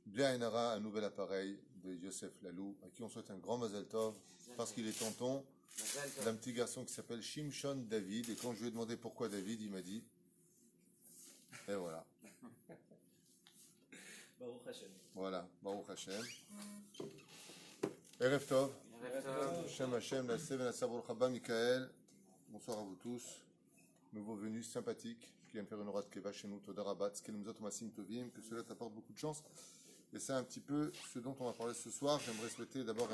Bien Enara, un nouvel appareil de Yosef Lalou, à qui on souhaite un grand Mazel Tov, parce qu'il est tonton d'un petit garçon qui s'appelle Shimshon David. Et quand je lui ai demandé pourquoi David, il m'a dit, et voilà. Baruch Hashem. Voilà, Baruch Hashem. Erev Tov. Hashem Hashem, la Seven Asabur Chaba, Michael. Bonsoir à vous tous. Nouveau venu sympathique, qui vient faire une rade keva chez nous, Todarabat, Skelimzot Masim Tovim, que cela t'apporte beaucoup de chance. Et c'est un petit peu ce dont on va parler ce soir. J'aimerais souhaiter d'abord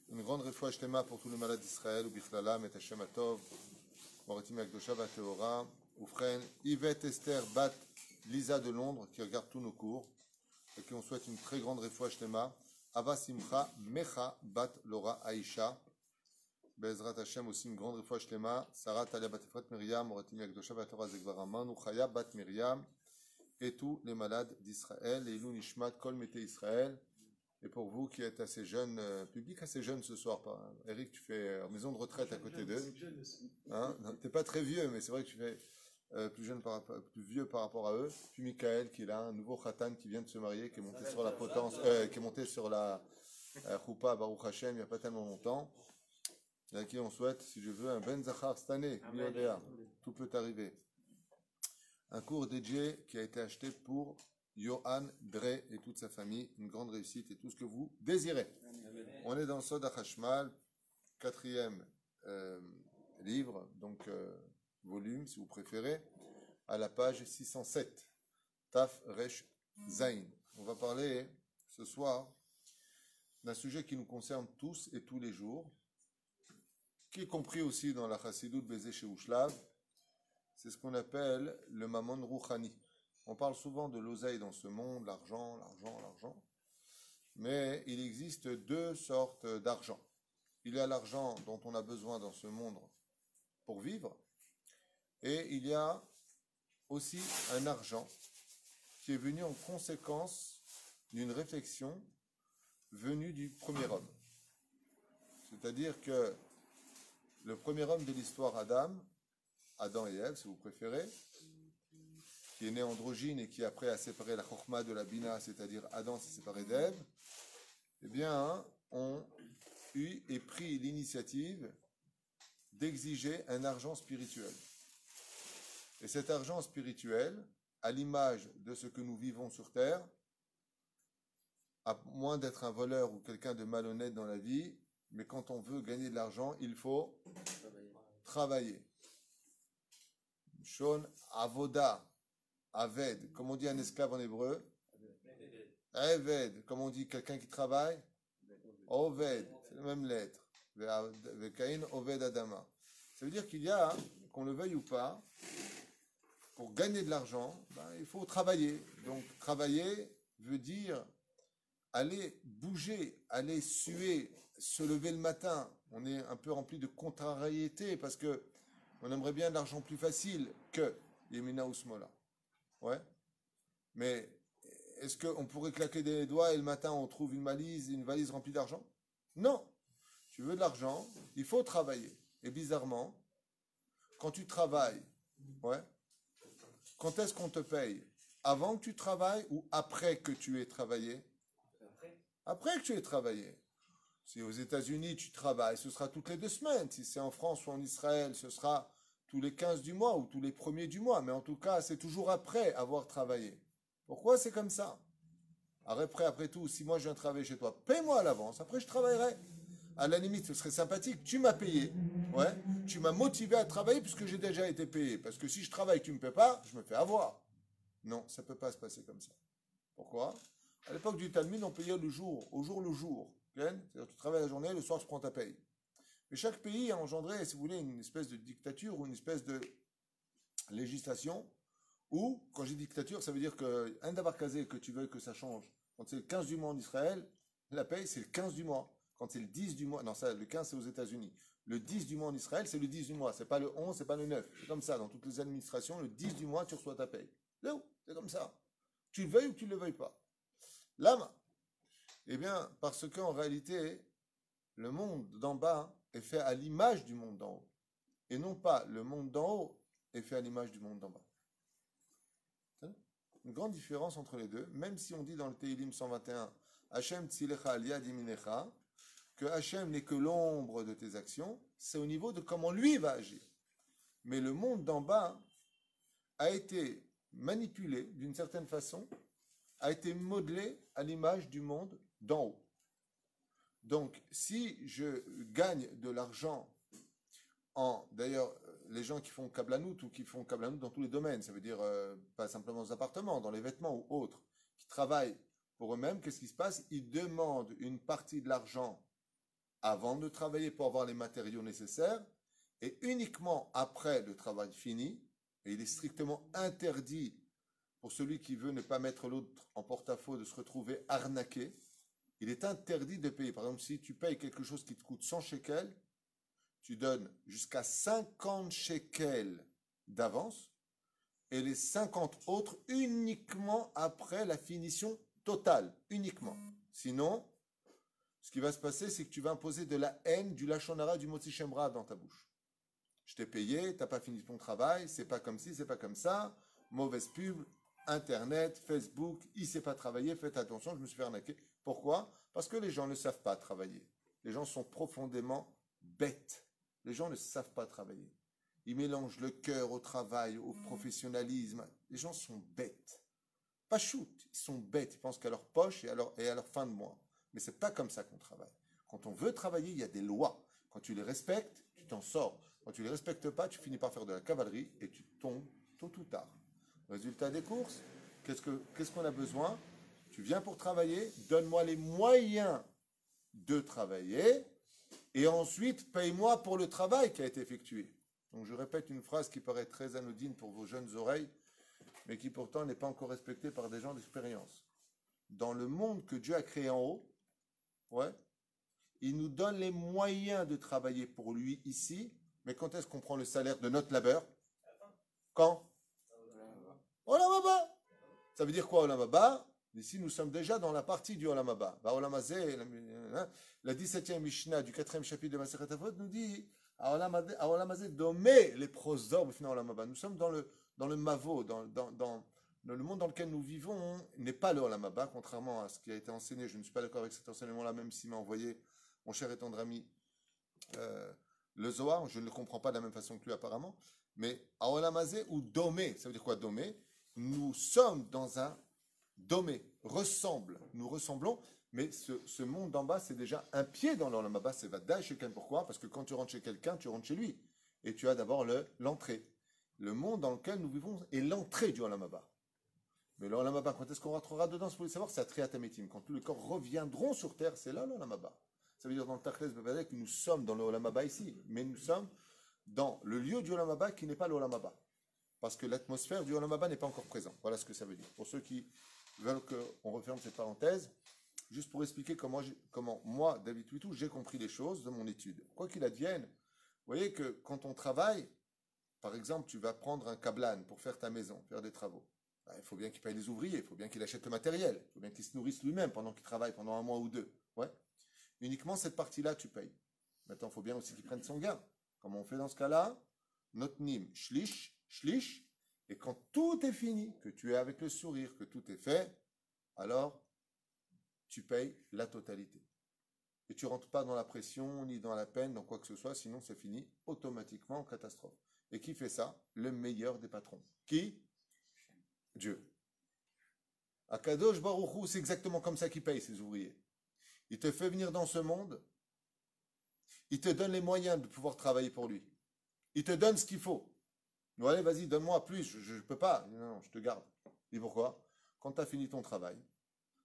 une grande réfoua shlema pour tous les malades d'Israël, ou Bichlala, Met Hashem Atov, Moratim Akdosha, Bateora, Oufren, Yvette Esther, Bat, Lisa de Londres, qui regarde tous nos cours, et qui on souhaite une très grande réfoua shlema. Ava Simcha, Mecha, Bat, Laura, Aisha, Bezrat Hashem aussi une grande réfoua shlema. Sarah, Talia, Bat Efrat, Myriam, Moratim Akdosha, Bateora, Zegvaraman, Uchaya, Bat Myriam, et tous les malades d'Israël, et Ilou Nishmat, Kol Mete Israël. Et pour vous qui êtes assez jeunes, public assez jeune ce soir, Eric, tu fais en maison de retraite à côté d'eux. Hein, t'es pas très vieux, mais c'est vrai que tu fais plus vieux par rapport à eux. Puis Michael qui est là, un nouveau Khatan qui vient de se marier, qui est monté sur la potence, qui est monté sur la Choupa Baruch Hashem il n'y a pas tellement longtemps. Et à qui on souhaite, si je veux, un Ben Zachar cette année, tout peut arriver. Un cours dédié qui a été acheté pour Johan Dre et toute sa famille. Une grande réussite et tout ce que vous désirez. Amen. On est dans Sod HaChashmal, 4e livre, donc volume si vous préférez, à la page 607. Taf Resh Zain. On va parler ce soir d'un sujet qui nous concerne tous et tous les jours, qui est compris aussi dans la Chassidout Bezé chez Ushlav. C'est ce qu'on appelle le Mamon Rouchani. On parle souvent de l'oseille dans ce monde, l'argent. Mais il existe deux sortes d'argent. Il y a l'argent dont on a besoin dans ce monde pour vivre. Et il y a aussi un argent qui est venu en conséquence d'une réflexion venue du premier homme. C'est-à-dire que le premier homme de l'histoire, Adam et Ève, si vous préférez, qui est né androgyne et qui après a séparé la Chokhma de la Bina, c'est-à-dire Adam s'est séparé d'Ève, eh bien, ont eu et pris l'initiative d'exiger un argent spirituel. Et cet argent spirituel, à l'image de ce que nous vivons sur Terre, à moins d'être un voleur ou quelqu'un de malhonnête dans la vie, mais quand on veut gagner de l'argent, il faut travailler. Shon Avoda, Aved, comme on dit un esclave en hébreu. Eved, comme on dit quelqu'un qui travaille. Oved, c'est la même lettre. Vekain Oved Adama. Ça veut dire qu'il y a, qu'on le veuille ou pas, pour gagner de l'argent, il faut travailler. Donc travailler veut dire aller bouger, aller suer, se lever le matin. On est un peu rempli de contrariété parce que on aimerait bien de l'argent plus facile que Yemina Ousmola. Ouais. Mais est-ce qu'on pourrait claquer des doigts et le matin on trouve une valise remplie d'argent? Non. Tu veux de l'argent, il faut travailler. Et bizarrement, quand tu travailles, ouais, quand est-ce qu'on te paye? Avant que tu travailles ou après que tu aies travaillé? Après que tu aies travaillé. Si aux États-Unis tu travailles, ce sera toutes les 2 semaines. Si c'est en France ou en Israël, ce sera tous les 15 du mois ou tous les premiers du mois. Mais en tout cas, c'est toujours après avoir travaillé. Pourquoi c'est comme ça? Après tout, si moi je viens travailler chez toi, paye-moi à l'avance, après je travaillerai. À la limite, ce serait sympathique, tu m'as payé. Ouais, tu m'as motivé à travailler puisque j'ai déjà été payé. Parce que si je travaille et que tu ne me payes pas, je me fais avoir. Non, ça ne peut pas se passer comme ça. Pourquoi? À l'époque du Talmud, on payait le jour, au jour le jour. C'est-à-dire tu travailles la journée, le soir, je prends ta paye. Mais chaque pays a engendré, si vous voulez, une espèce de dictature ou une espèce de législation où, quand j'ai dictature, ça veut dire que un davar kazé, que tu veux que ça change. Quand c'est le 15 du mois en Israël, la paye, c'est le 15 du mois. Quand c'est le 10 du mois, non, ça, le 15, c'est aux États-Unis. Le 10 du mois en Israël, c'est le 10 du mois. C'est pas le 11, c'est pas le 9. C'est comme ça. Dans toutes les administrations, le 10 du mois, tu reçois ta paye. C'est comme ça. Tu le veuilles ou tu ne le veuilles pas. L'âme, eh bien, parce qu'en réalité, le monde d'en bas est fait à l'image du monde d'en haut. Et non pas le monde d'en haut est fait à l'image du monde d'en bas. Une grande différence entre les deux, même si on dit dans le Tehillim 121, Hachem tzilecha al yad yaminecha, que Hachem n'est que l'ombre de tes actions, c'est au niveau de comment lui va agir. Mais le monde d'en bas a été manipulé d'une certaine façon, a été modelé à l'image du monde d'en haut. Donc, si je gagne de l'argent d'ailleurs, les gens qui font Kablanout ou qui font Kablanout dans tous les domaines, ça veut dire pas simplement aux appartements, dans les vêtements ou autres, qui travaillent pour eux-mêmes, qu'est-ce qui se passe? Ils demandent une partie de l'argent avant de travailler pour avoir les matériaux nécessaires, et uniquement après le travail fini, et il est strictement interdit pour celui qui veut ne pas mettre l'autre en porte-à-faux de se retrouver arnaqué, il est interdit de payer. Par exemple, si tu payes quelque chose qui te coûte 100 shekels, tu donnes jusqu'à 50 shekels d'avance et les 50 autres uniquement après la finition totale, uniquement. Sinon, ce qui va se passer, c'est que tu vas imposer de la haine, du lachon hara, du motzi shem ra dans ta bouche. Je t'ai payé, t'as pas fini ton travail, c'est pas comme ci, c'est pas comme ça, mauvaise pub, Internet, Facebook, il sait pas travailler, faites attention, je me suis fait arnaquer. Pourquoi? Parce que les gens ne savent pas travailler. Les gens sont profondément bêtes. Les gens ne savent pas travailler. Ils mélangent le cœur au travail, au professionnalisme. Les gens sont bêtes. Pas shoot, ils sont bêtes. Ils pensent qu'à leur poche et à leur fin de mois. Mais c'est pas comme ça qu'on travaille. Quand on veut travailler, il y a des lois. Quand tu les respectes, tu t'en sors. Quand tu les respectes pas, tu finis par faire de la cavalerie et tu tombes tôt ou tard. Résultat des courses, qu'est-ce qu'on a besoin? Tu viens pour travailler, donne-moi les moyens de travailler et ensuite paye-moi pour le travail qui a été effectué. Donc je répète une phrase qui paraît très anodine pour vos jeunes oreilles, mais qui pourtant n'est pas encore respectée par des gens d'expérience. Dans le monde que Dieu a créé en haut, ouais, il nous donne les moyens de travailler pour lui ici, mais quand est-ce qu'on prend le salaire de notre labeur? Quand? Olam Haba. Ça veut dire quoi, Olam Haba? Ici, nous sommes déjà dans la partie du Olam Haba. Olam Hazeh, la 17e Mishnah du 4e chapitre de Masechet Avot nous dit Olam Hazeh domé les prosor b'fnei Olam Haba. Nous sommes dans le Mavo, dans le monde dans lequel nous vivons n'est pas le Olam Haba, contrairement à ce qui a été enseigné. Je ne suis pas d'accord avec cet enseignement-là, même s'il m'a envoyé mon cher et tendre ami le Zohar. Je ne le comprends pas de la même façon que lui apparemment. Mais à Olam Hazeh ou domé, ça veut dire quoi domé? Nous sommes dans un domé, nous ressemblons, mais ce monde d'en bas, c'est déjà un pied dans l'Olam Haba, c'est Vadaï chez quelqu'un. Pourquoi? Parce que quand tu rentres chez quelqu'un, tu rentres chez lui. Et tu as d'abord l'entrée. Le monde dans lequel nous vivons est l'entrée du Olam Haba. Mais l'Olam Haba, quand est-ce qu'on rentrera dedans? Si vous voulez savoir, c'est à Triatamétim. Quand tous les corps reviendront sur terre, c'est là l'Olam Haba. Ça veut dire dans le Tachles Bevadek que nous sommes dans le Olam Haba ici, mais nous sommes dans le lieu du Olam Haba qui n'est pas l'Olam Haba. Parce que l'atmosphère du Olam Haba n'est pas encore présente. Voilà ce que ça veut dire. Pour ceux qui veulent qu'on referme cette parenthèse, juste pour expliquer comment moi, David Witou, j'ai compris les choses de mon étude. Quoi qu'il advienne, vous voyez que quand on travaille, par exemple, tu vas prendre un kablan pour faire ta maison, faire des travaux. Ben, il faut bien qu'il paye les ouvriers, il faut bien qu'il achète le matériel, il faut bien qu'il se nourrisse lui-même pendant qu'il travaille pendant un mois ou deux. Ouais. Uniquement cette partie-là, tu payes. Maintenant, il faut bien aussi qu'il prenne son gain. Comment on fait dans ce cas-là? Notnim, shlish, et quand tout est fini, que tu es avec le sourire, que tout est fait, alors tu payes la totalité. Et tu ne rentres pas dans la pression, ni dans la peine, dans quoi que ce soit, sinon c'est fini automatiquement en catastrophe. Et qui fait ça? Le meilleur des patrons. Qui? Dieu. Akadosh Baruch Hu, c'est exactement comme ça qu'il paye ses ouvriers. Il te fait venir dans ce monde, il te donne les moyens de pouvoir travailler pour lui. Il te donne ce qu'il faut. Non, allez, vas-y, donne-moi plus, je ne peux pas. Non, je te garde. Et pourquoi? Quand tu as fini ton travail,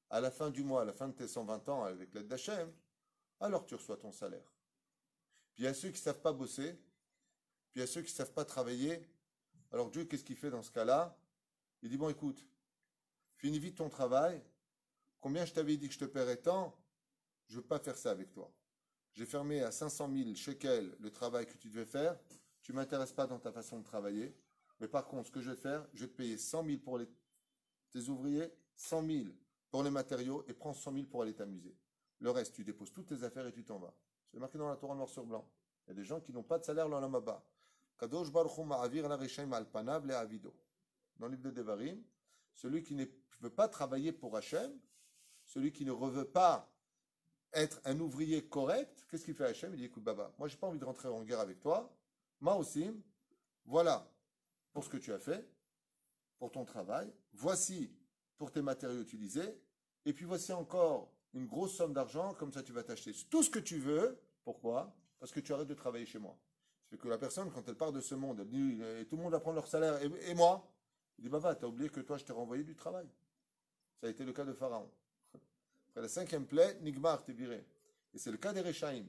à la fin du mois, à la fin de tes 120 ans, avec l'aide d'Hachem, alors tu reçois ton salaire. Puis il y a ceux qui ne savent pas bosser, puis il y a ceux qui ne savent pas travailler. Alors Dieu, qu'est-ce qu'il fait dans ce cas-là? Il dit, bon, écoute, finis vite ton travail. Combien je t'avais dit que je te paierais tant? Je ne veux pas faire ça avec toi. J'ai fermé à 500 000 shekels le travail que tu devais faire. Tu ne m'intéresses pas dans ta façon de travailler. Mais par contre, ce que je vais faire, je vais te payer 100 000 pour tes ouvriers, 100 000 pour les matériaux et prends 100 000 pour aller t'amuser. Le reste, tu déposes toutes tes affaires et tu t'en vas. C'est marqué dans la Torah noir sur blanc. Il y a des gens qui n'ont pas de salaire dans l'Olam Haba. Kadosh Baruch Hu ma'avir la reshaim al panav le'avido. Dans le livre de Devarim, celui qui ne veut pas travailler pour Hachem, celui qui ne veut pas être un ouvrier correct, qu'est-ce qu'il fait Hachem? Il dit, écoute, Baba, moi, j'ai pas envie de rentrer en guerre avec toi. Moi aussi, voilà pour ce que tu as fait, pour ton travail. Voici pour tes matériaux utilisés. Et puis, voici encore une grosse somme d'argent. Comme ça, tu vas t'acheter tout ce que tu veux. Pourquoi? Parce que tu arrêtes de travailler chez moi. C'est que la personne, quand elle part de ce monde, elle dit, tout le monde va prendre leur salaire. Et moi? Il dit, Baba, t'as oublié que toi, je t'ai renvoyé du travail. Ça a été le cas de Pharaon. Après la 5e plaie, Nigmar t'es viré. Et c'est le cas des Rechaim.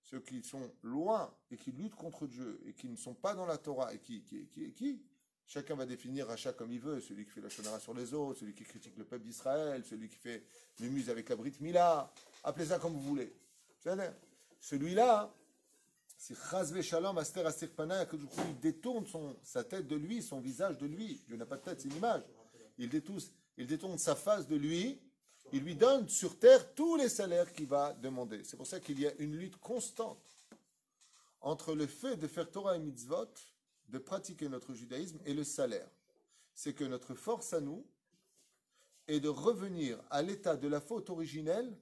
Ceux qui sont loin et qui luttent contre Dieu et qui ne sont pas dans la Torah et qui chacun va définir Racha comme il veut, celui qui fait la shonara sur les autres, celui qui critique le peuple d'Israël, celui qui fait mémuse avec la Brit Mila, appelez ça comme vous voulez. Celui-là, c'est Chazve Shalom, Aster Aster Pana, que il détourne sa tête de lui, son visage de lui. Dieu n'a pas de tête, c'est une image. Il détourne sa face de lui. Il lui donne sur terre tous les salaires qu'il va demander. C'est pour ça qu'il y a une lutte constante entre le fait de faire Torah et mitzvot, de pratiquer notre judaïsme, et le salaire. C'est que notre force à nous est de revenir à l'état de la faute originelle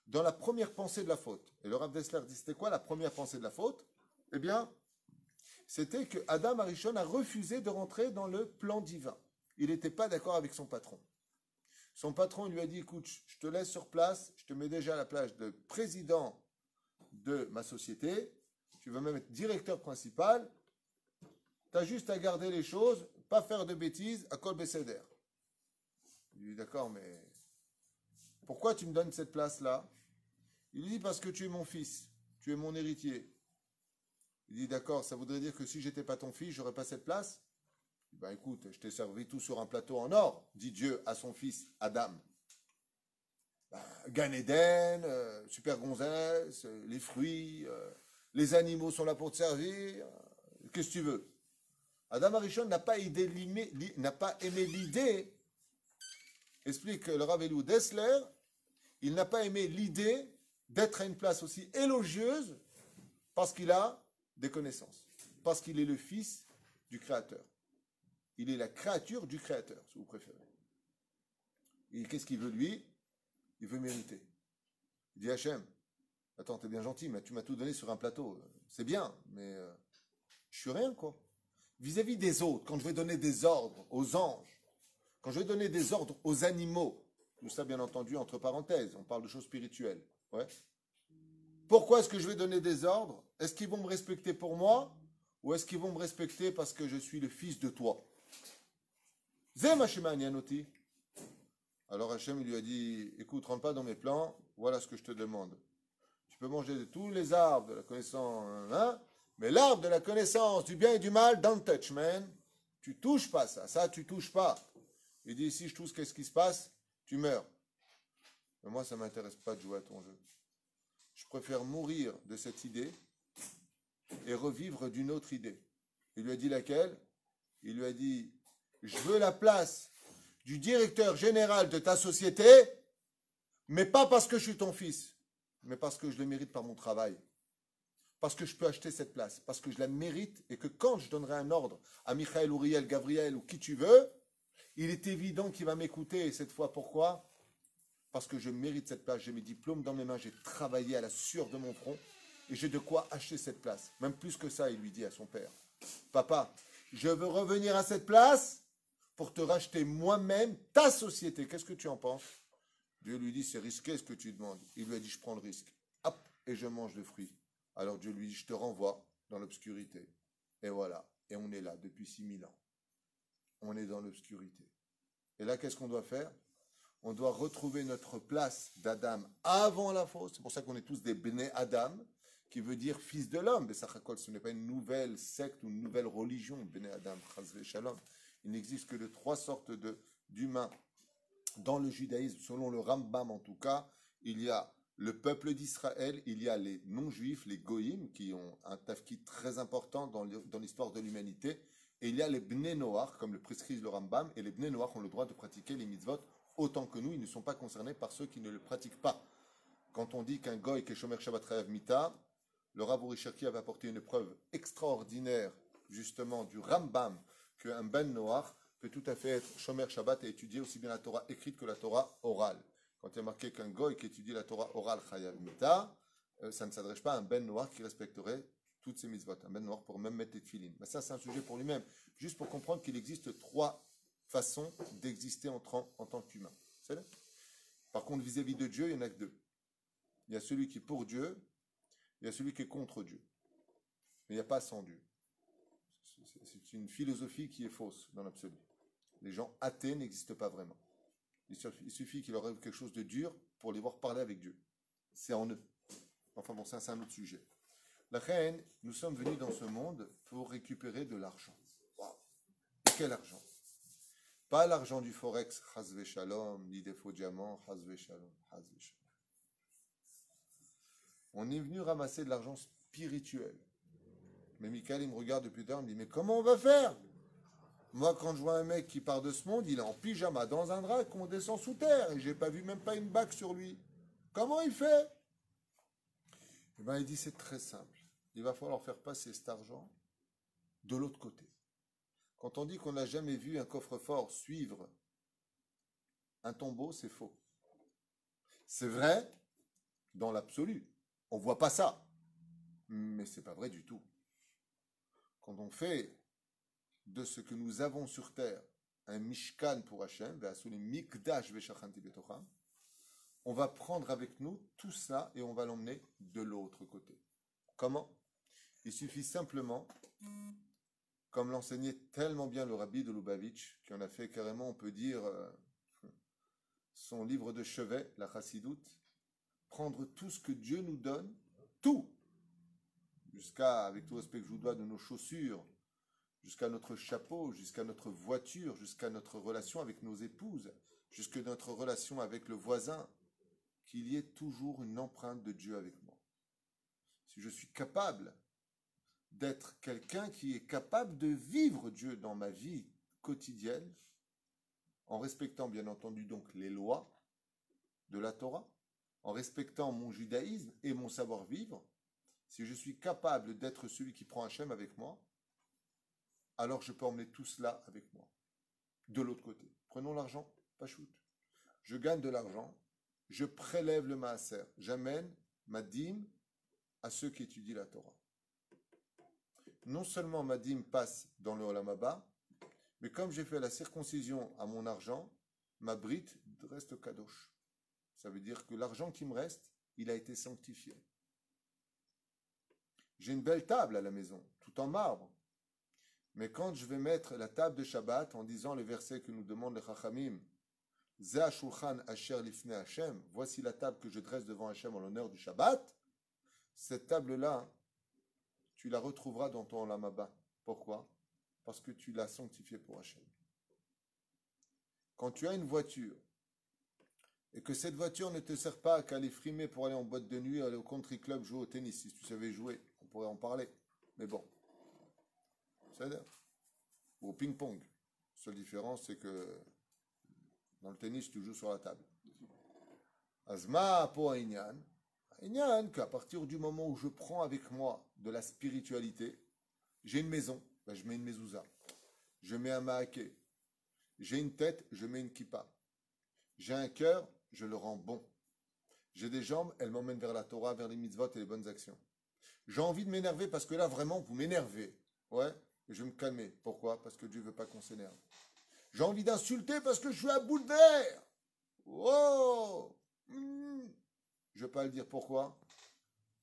dans la première pensée de la faute. Et le Rav Dessler dit, c'était quoi la première pensée de la faute? Eh bien, c'était que Adam Arishon a refusé de rentrer dans le plan divin. Il n'était pas d'accord avec son patron. Son patron lui a dit, écoute, je te laisse sur place, je te mets déjà à la place de président de ma société, tu veux même être directeur principal, tu as juste à garder les choses, pas faire de bêtises, à Kol Beseder. Il lui dit, d'accord, mais pourquoi tu me donnes cette place-là? Il lui dit, parce que tu es mon fils, tu es mon héritier. Il dit, d'accord, ça voudrait dire que si j'étais pas ton fils, j'aurais pas cette place? Ben écoute, je t'ai servi tout sur un plateau en or, dit Dieu à son fils Adam. Gan Eden, super gonzesse, les fruits, les animaux sont là pour te servir. Qu'est-ce que tu veux? Adam Arishon n'a pas aimé l'idée, explique le Rav Elou Dessler, il n'a pas aimé l'idée d'être à une place aussi élogieuse parce qu'il a des connaissances, parce qu'il est le fils du Créateur. Il est la créature du Créateur, si vous préférez. Et qu'est-ce qu'il veut, lui? Il veut mériter. Il dit, Hachem, attends, t'es bien gentil, mais tu m'as tout donné sur un plateau. C'est bien, mais je suis rien, quoi. Vis-à-vis des autres, quand je vais donner des ordres aux anges, quand je vais donner des ordres aux animaux, tout ça, bien entendu, entre parenthèses, on parle de choses spirituelles. Ouais. Pourquoi est-ce que je vais donner des ordres? Est-ce qu'ils vont me respecter pour moi? Ou est-ce qu'ils vont me respecter parce que je suis le fils de toi? Alors Hachem lui a dit, écoute, rentre pas dans mes plans, voilà ce que je te demande. Tu peux manger de tous les arbres de la connaissance, hein, mais l'arbre de la connaissance du bien et du mal, don't touch, man. Tu touches pas ça tu touches pas. Il dit, si je touche, qu'est-ce qui se passe? Tu meurs. Mais moi, ça ne m'intéresse pas de jouer à ton jeu. Je préfère mourir de cette idée et revivre d'une autre idée. Il lui a dit laquelle? Il lui a dit, je veux la place du directeur général de ta société, mais pas parce que je suis ton fils, mais parce que je le mérite par mon travail. Parce que je peux acheter cette place, parce que je la mérite et que quand je donnerai un ordre à Michael, Uriel, Gabriel ou qui tu veux, il est évident qu'il va m'écouter. Et cette fois, pourquoi? Parce que je mérite cette place. J'ai mes diplômes dans mes mains, j'ai travaillé à la sueur de mon front et j'ai de quoi acheter cette place. Même plus que ça, il lui dit à son père. Papa, je veux revenir à cette place pour te racheter moi-même ta société. Qu'est-ce que tu en penses? Dieu lui dit, c'est risqué ce que tu demandes. Il lui a dit, je prends le risque. Hop, et je mange le fruit. Alors Dieu lui dit, je te renvoie dans l'obscurité. Et voilà. Et on est là depuis 6000 ans. On est dans l'obscurité. Et là, qu'est-ce qu'on doit faire? On doit retrouver notre place d'Adam avant la faute. C'est pour ça qu'on est tous des Bnei Adam, qui veut dire fils de l'homme. Bessachakol, ce n'est pas une nouvelle secte ou une nouvelle religion, Bnei Adam, Chazve Shalom. Il n'existe que de 3 sortes d'humains dans le judaïsme, selon le Rambam en tout cas. Il y a le peuple d'Israël, il y a les non-juifs, les goïms, qui ont un tafkid très important dans l'histoire de l'humanité, et il y a les Bnei Noach, comme le prescrit le Rambam, et les Bnei Noach ont le droit de pratiquer les mitzvot autant que nous. Ils ne sont pas concernés par ceux qui ne le pratiquent pas. Quand on dit qu'un goy qui est Shomer Shabbat Chayav Mita, le Rav Uri Cherki avait apporté une preuve extraordinaire justement du Rambam qu'un Ben Noach peut tout à fait être Shomer Shabbat et étudier aussi bien la Torah écrite que la Torah orale. Quand il y a marqué qu'un Goy qui étudie la Torah orale Chayav Mita, ça ne s'adresse pas à un Ben Noach qui respecterait toutes ces mitzvot. Un Ben Noach pourrait même mettre des tefilines. Mais ça, c'est un sujet pour lui-même. Juste pour comprendre qu'il existe 3 façons d'exister en tant qu'humain. C'est là. Par contre, vis-à-vis de Dieu, il n'y en a que 2. Il y a celui qui est pour Dieu, il y a celui qui est contre Dieu. Mais il n'y a pas sans Dieu. C'est une philosophie qui est fausse dans l'absolu. Les gens athées n'existent pas vraiment. Il suffit qu'il leur arrive quelque chose de dur pour les voir parler avec Dieu. C'est en eux. Enfin bon, ça c'est un autre sujet. La reine, nous sommes venus dans ce monde pour récupérer de l'argent. Wow. Et quel argent? Pas l'argent du Forex, Hazve Shalom, ni des faux diamants, Hazve Shalom, Hazve Shalom. On est venu ramasser de l'argent spirituel. Mais Michael, il me regarde depuis tard, il me dit, mais comment on va faire? Moi, quand je vois un mec qui part de ce monde, il est en pyjama dans un drap qu'on descend sous terre et j'ai pas vu même pas une bague sur lui. Comment il fait? Eh bien, il dit, c'est très simple. Il va falloir faire passer cet argent de l'autre côté. Quand on dit qu'on n'a jamais vu un coffre-fort suivre un tombeau, c'est faux. C'est vrai dans l'absolu. On ne voit pas ça. Mais ce n'est pas vrai du tout. Quand on fait de ce que nous avons sur terre un mishkan pour Hachem, on va prendre avec nous tout ça et on va l'emmener de l'autre côté. Comment? Il suffit simplement, comme l'enseignait tellement bien le rabbi de Lubavitch, qui en a fait carrément, on peut dire, son livre de chevet, la Chassidoute, prendre tout ce que Dieu nous donne, tout, jusqu'à, avec tout respect que je vous dois, de nos chaussures, jusqu'à notre chapeau, jusqu'à notre voiture, jusqu'à notre relation avec nos épouses, jusqu'à notre relation avec le voisin, qu'il y ait toujours une empreinte de Dieu avec moi. Si je suis capable d'être quelqu'un qui est capable de vivre Dieu dans ma vie quotidienne, en respectant bien entendu donc les lois de la Torah, en respectant mon judaïsme et mon savoir-vivre, si je suis capable d'être celui qui prend Hachem avec moi, alors je peux emmener tout cela avec moi. De l'autre côté. Prenons l'argent, pas shoot. Je gagne de l'argent, je prélève le maaser, j'amène ma dîme à ceux qui étudient la Torah. Non seulement ma dîme passe dans le Olam Haba, mais comme j'ai fait la circoncision à mon argent, ma brite reste kadosh. Ça veut dire que l'argent qui me reste, il a été sanctifié. J'ai une belle table à la maison, tout en marbre. Mais quand je vais mettre la table de Shabbat en disant le verset que nous demande le Chachamim, Zeh shulchan asher lifnei Hashem, voici la table que je dresse devant Hashem en l'honneur du Shabbat, cette table-là, tu la retrouveras dans ton Olam Haba. Pourquoi? Parce que tu l'as sanctifiée pour Hashem. Quand tu as une voiture et que cette voiture ne te sert pas qu'à aller frimer pour aller en boîte de nuit, aller au country club, jouer au tennis, si tu savais jouer, on pourrait en parler. Mais bon. C'est-à-dire, ou au ping-pong. La seule différence, c'est que dans le tennis, tu joues sur la table. Azma po Inyan, qu'à partir du moment où je prends avec moi de la spiritualité, j'ai une maison, ben je mets une mezouza. Je mets un maaké. J'ai une tête, je mets une kippa. J'ai un cœur, je le rends bon. J'ai des jambes, elles m'emmènent vers la Torah, vers les mitzvot et les bonnes actions. J'ai envie de m'énerver parce que là, vraiment, vous m'énervez. Ouais, je vais me calmer. Pourquoi? Parce que Dieu ne veut pas qu'on s'énerve. J'ai envie d'insulter parce que je suis à bout de nerfs. Oh, Je ne vais pas le dire. Pourquoi?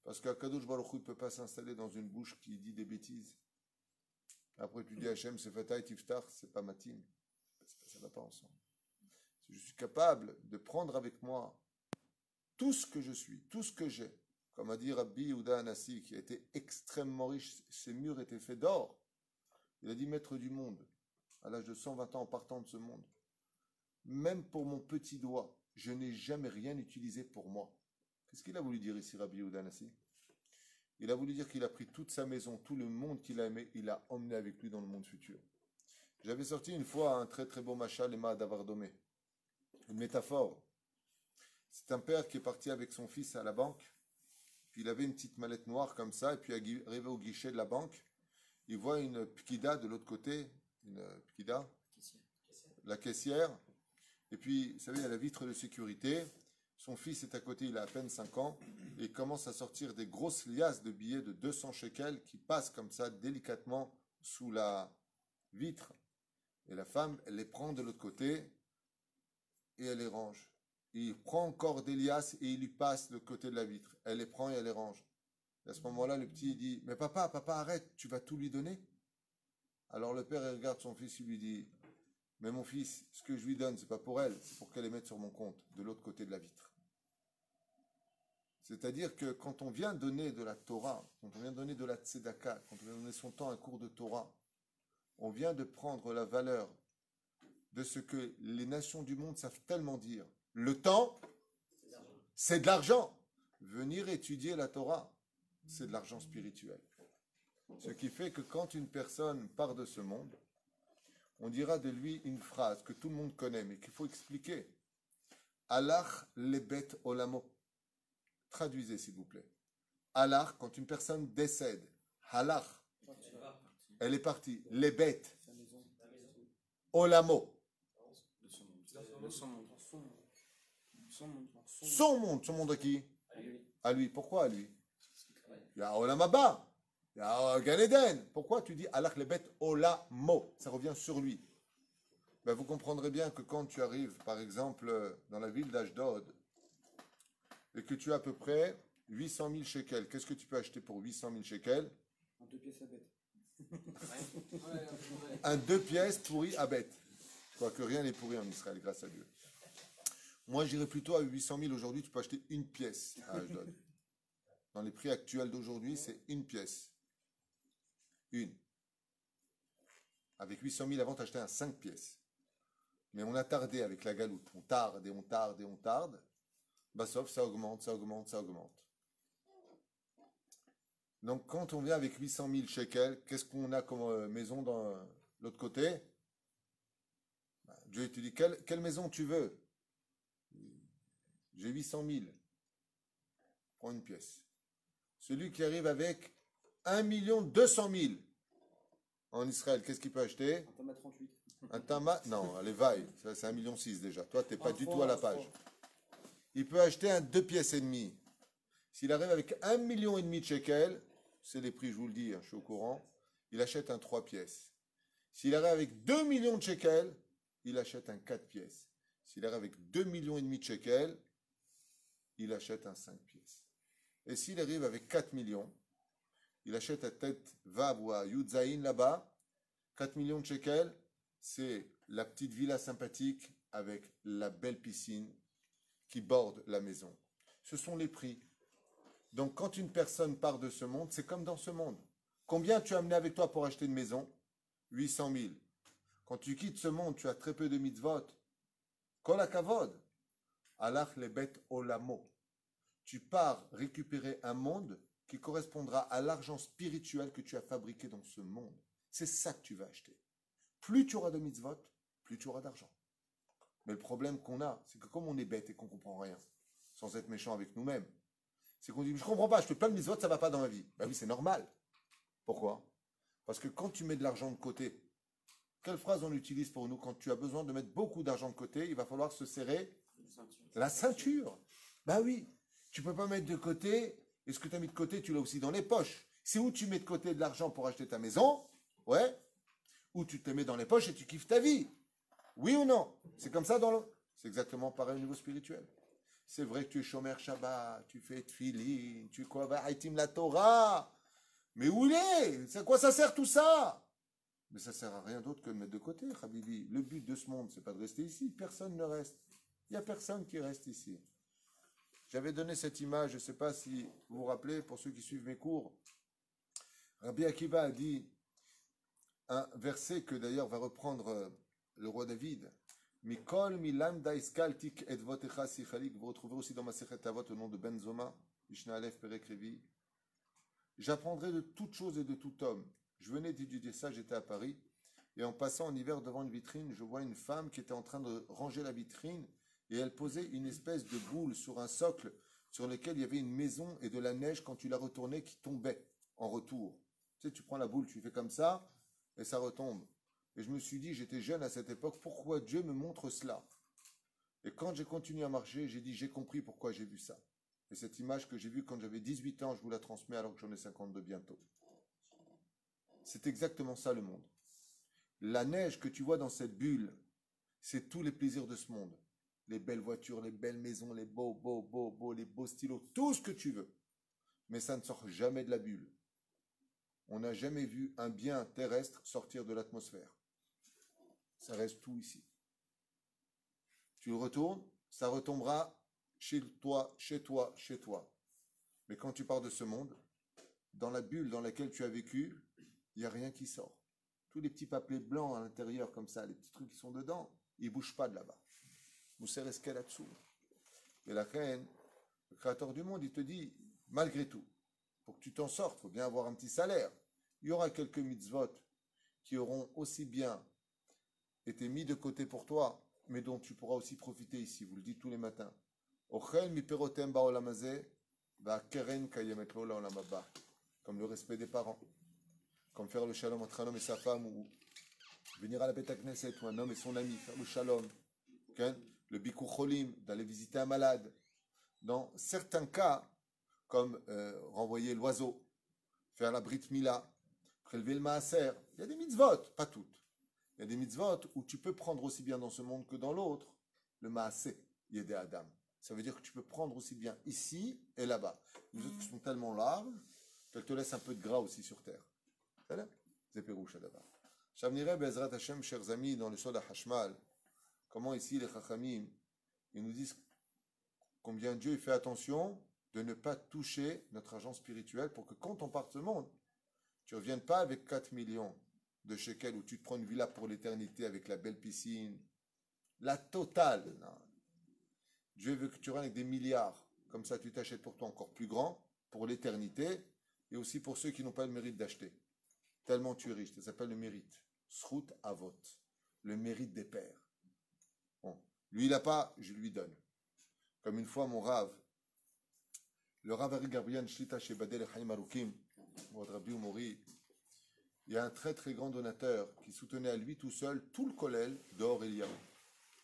Parce qu'Akadosh Baruch Hu ne peut pas s'installer dans une bouche qui dit des bêtises. Après, tu dis Hachem, c'est Fatah et Tiftar, c'est pas Matim. Ça ne va pas ensemble. Si je suis capable de prendre avec moi tout ce que je suis, tout ce que j'ai, comme a dit Rabbi Yehuda Anassi, qui a été extrêmement riche, ses murs étaient faits d'or. Il a dit maître du monde, à l'âge de 120 ans en partant de ce monde. Même pour mon petit doigt, je n'ai jamais rien utilisé pour moi. Qu'est-ce qu'il a voulu dire ici, Rabbi Yehuda Anassi? Il a voulu dire qu'il a pris toute sa maison, tout le monde qu'il a aimé, il a emmené avec lui dans le monde futur. J'avais sorti une fois un très très beau machal, Emma Davardomé. Une métaphore. C'est un père qui est parti avec son fils à la banque, puis il avait une petite mallette noire comme ça, et puis arrivé au guichet de la banque, il voit une pkida de l'autre côté, une pkida, la caissière, et puis, vous savez, il y a la vitre de sécurité. Son fils est à côté, il a à peine 5 ans, et il commence à sortir des grosses liasses de billets de 200 shekels qui passent comme ça délicatement sous la vitre. Et la femme, elle les prend de l'autre côté et elle les range. Il prend encore des liasses et il lui passe de l'autre côté de la vitre. Elle les prend et elle les range. Et à ce moment-là, le petit il dit, mais papa, arrête, tu vas tout lui donner? Alors le père, il regarde son fils, il lui dit, mais mon fils, ce que je lui donne, c'est pas pour elle, c'est pour qu'elle les mette sur mon compte, de l'autre côté de la vitre. C'est-à-dire que quand on vient donner de la Torah, quand on vient donner de la Tzedaka, quand on vient donner son temps à un cours de Torah, on vient de prendre la valeur de ce que les nations du monde savent tellement dire. Le temps, c'est de l'argent. Venir étudier la Torah, c'est de l'argent spirituel. Ce qui fait que quand une personne part de ce monde, on dira de lui une phrase que tout le monde connaît, mais qu'il faut expliquer. Alach lebet olamo. Traduisez, s'il vous plaît. Alach, quand une personne décède. Halach, elle est partie. Lebet, olamo. Son monde à qui? À lui. Pourquoi à lui? Il y a Olam Haba, il y a Gan Eden. Pourquoi tu dis Alach lebet olamo? Ça revient sur lui. Ben, vous comprendrez bien que quand tu arrives, par exemple, dans la ville d'Ashdod, et que tu as à peu près 800 000 shekels, qu'est-ce que tu peux acheter pour 800 000 shekels? Un 2 pièces à bête. Un 2 pièces pourri à bête. Quoique rien n'est pourri en Israël, grâce à Dieu. Moi, j'irais plutôt à 800 000 aujourd'hui, tu peux acheter une pièce à Ashdod. Dans les prix actuels d'aujourd'hui, c'est une pièce. Une. Avec 800 000 avant, tu achetais un 5 pièces. Mais on a tardé avec la galoute. On tarde et on tarde et on tarde. Bah, sauf ça augmente, ça augmente, ça augmente. Donc, quand on vient avec 800 000 shekels, qu'est-ce qu'on a comme maison dans l'autre côté? Bah, Dieu te dit, quelle maison tu veux? J'ai 800 000. Prends une pièce. Celui qui arrive avec 1 200 000 en Israël, qu'est-ce qu'il peut acheter? Un Tama 38. Un Tama? Non, allez, vaille. Ça, c'est 1,6 million déjà. Toi, tu n'es pas du tout à la page. Il peut acheter un 2 pièces et demie. S'il arrive avec 1,5 million de shekels, c'est les prix, je vous le dis, hein, je suis au courant, il achète un 3 pièces. S'il arrive avec 2 millions de shekels, il achète un 4 pièces. S'il arrive avec 2,5 millions de shekels, il achète un 5 pièces. Et s'il arrive avec 4 millions, il achète à tête Vav ou à Yudzaïn là-bas, 4 millions de shekels, c'est la petite villa sympathique avec la belle piscine qui borde la maison. Ce sont les prix. Donc quand une personne part de ce monde, c'est comme dans ce monde. Combien tu as amené avec toi pour acheter une maison? 800 000. Quand tu quittes ce monde, tu as très peu de mitzvot. Kol hakavod. Alach lebet olamo. Tu pars récupérer un monde qui correspondra à l'argent spirituel que tu as fabriqué dans ce monde. C'est ça que tu vas acheter. Plus tu auras de mitzvot, plus tu auras d'argent. Mais le problème qu'on a, c'est que comme on est bête et qu'on ne comprend rien, sans être méchant avec nous-mêmes, c'est qu'on dit, je ne comprends pas, je fais plein de mitzvot, ça ne va pas dans ma vie. Ben oui, c'est normal. Pourquoi? Parce que quand tu mets de l'argent de côté, quelle phrase on utilise pour nous? Quand tu as besoin de mettre beaucoup d'argent de côté, il va falloir se serrer la ceinture. Ben oui, tu ne peux pas mettre de côté, et ce que tu as mis de côté, tu l'as aussi dans les poches. C'est où tu mets de côté de l'argent pour acheter ta maison, ouais, ou tu te mets dans les poches et tu kiffes ta vie. Oui ou non? C'est comme ça dans le... C'est exactement pareil au niveau spirituel. C'est vrai que tu es chômeur Shabbat, tu fais tfilin, tu quoi, haïtim la Torah. Mais où il est? C'est à quoi ça sert tout ça? Mais ça sert à rien d'autre que de mettre de côté, Habibi. Le but de ce monde, c'est pas de rester ici. Personne ne reste. Il n'y a personne qui reste ici. J'avais donné cette image, je ne sais pas si vous vous rappelez, pour ceux qui suivent mes cours. Rabbi Akiva a dit un verset que d'ailleurs va reprendre le roi David. Mikol milam daiskaltik et votecha sichalik. Vous retrouvez aussi dans ma Sechet Avot au nom de Ben Zoma, Mishnah Aleph Perek Revi. J'apprendrai de toutes choses et de tout homme. Je venais d'étudier ça, j'étais à Paris, et en passant en hiver devant une vitrine, je vois une femme qui était en train de ranger la vitrine, et elle posait une espèce de boule sur un socle sur lequel il y avait une maison et de la neige quand tu la retournais qui tombait en retour. Tu Tu sais, tu prends la boule, tu fais comme ça, et ça retombe. Et je me suis dit, j'étais jeune à cette époque, pourquoi Dieu me montre cela? Et quand j'ai continué à marcher, j'ai dit, j'ai compris pourquoi j'ai vu ça. Et cette image que j'ai vue quand j'avais 18 ans, je vous la transmets alors que j'en ai 52 bientôt. C'est exactement ça le monde. La neige que tu vois dans cette bulle, c'est tous les plaisirs de ce monde. Les belles voitures, les belles maisons, les beaux, les beaux stylos, tout ce que tu veux. Mais ça ne sort jamais de la bulle. On n'a jamais vu un bien terrestre sortir de l'atmosphère. Ça reste tout ici. Tu le retournes, ça retombera chez toi, chez toi, chez toi. Mais quand tu pars de ce monde, dans la bulle dans laquelle tu as vécu, il n'y a rien qui sort. Tous les petits papiers blancs à l'intérieur comme ça, les petits trucs qui sont dedans, ils ne bougent pas de là-bas. Vous savez ce qu'il y a là-dessous. Et la reine, le créateur du monde, il te dit, malgré tout, pour que tu t'en sortes, il faut bien avoir un petit salaire. Il y aura quelques mitzvot qui auront aussi bien été mis de côté pour toi, mais dont tu pourras aussi profiter ici. Vous le dites tous les matins. Comme le respect des parents, comme faire le shalom entre un homme et sa femme, ou venir à la Beth Knesset, ou un homme et son ami, faire le shalom, le bikur cholim, d'aller visiter un malade. Dans certains cas, comme renvoyer l'oiseau, faire la brit mila, prélever le maaser, il y a des mitzvot, pas toutes. Il y a des mitzvot où tu peux prendre aussi bien dans ce monde que dans l'autre le maaser, yédé Adam. Ça veut dire que tu peux prendre aussi bien ici et là-bas. Les autres sont tellement larges qu'elles te laissent un peu de gras aussi sur terre. C'est Pérouche d'abord. Shavnire Bezrat Hashem, chers amis, dans le Soda Hashmal, comment ici les Chachamim, ils nous disent combien Dieu fait attention de ne pas toucher notre argent spirituel pour que quand on parte ce monde, tu ne reviennes pas avec 4 millions de shekels où tu te prends une villa pour l'éternité avec la belle piscine. La totale. Non. Dieu veut que tu rentres avec des milliards. Comme ça, tu t'achètes pour toi encore plus grand, pour l'éternité, et aussi pour ceux qui n'ont pas le mérite d'acheter. Tellement tu es riche. Ça s'appelle le mérite. Srout avot. Le mérite des pères. Bon. Lui, il n'a pas, je lui donne. Comme une fois, mon Rav, le Rav Ari Gabriel Shlita chez Badel Chaim Arukim, Rabbi Umori, il y a un très très grand donateur qui soutenait à lui tout seul tout le kollel d'Or Eliyahu,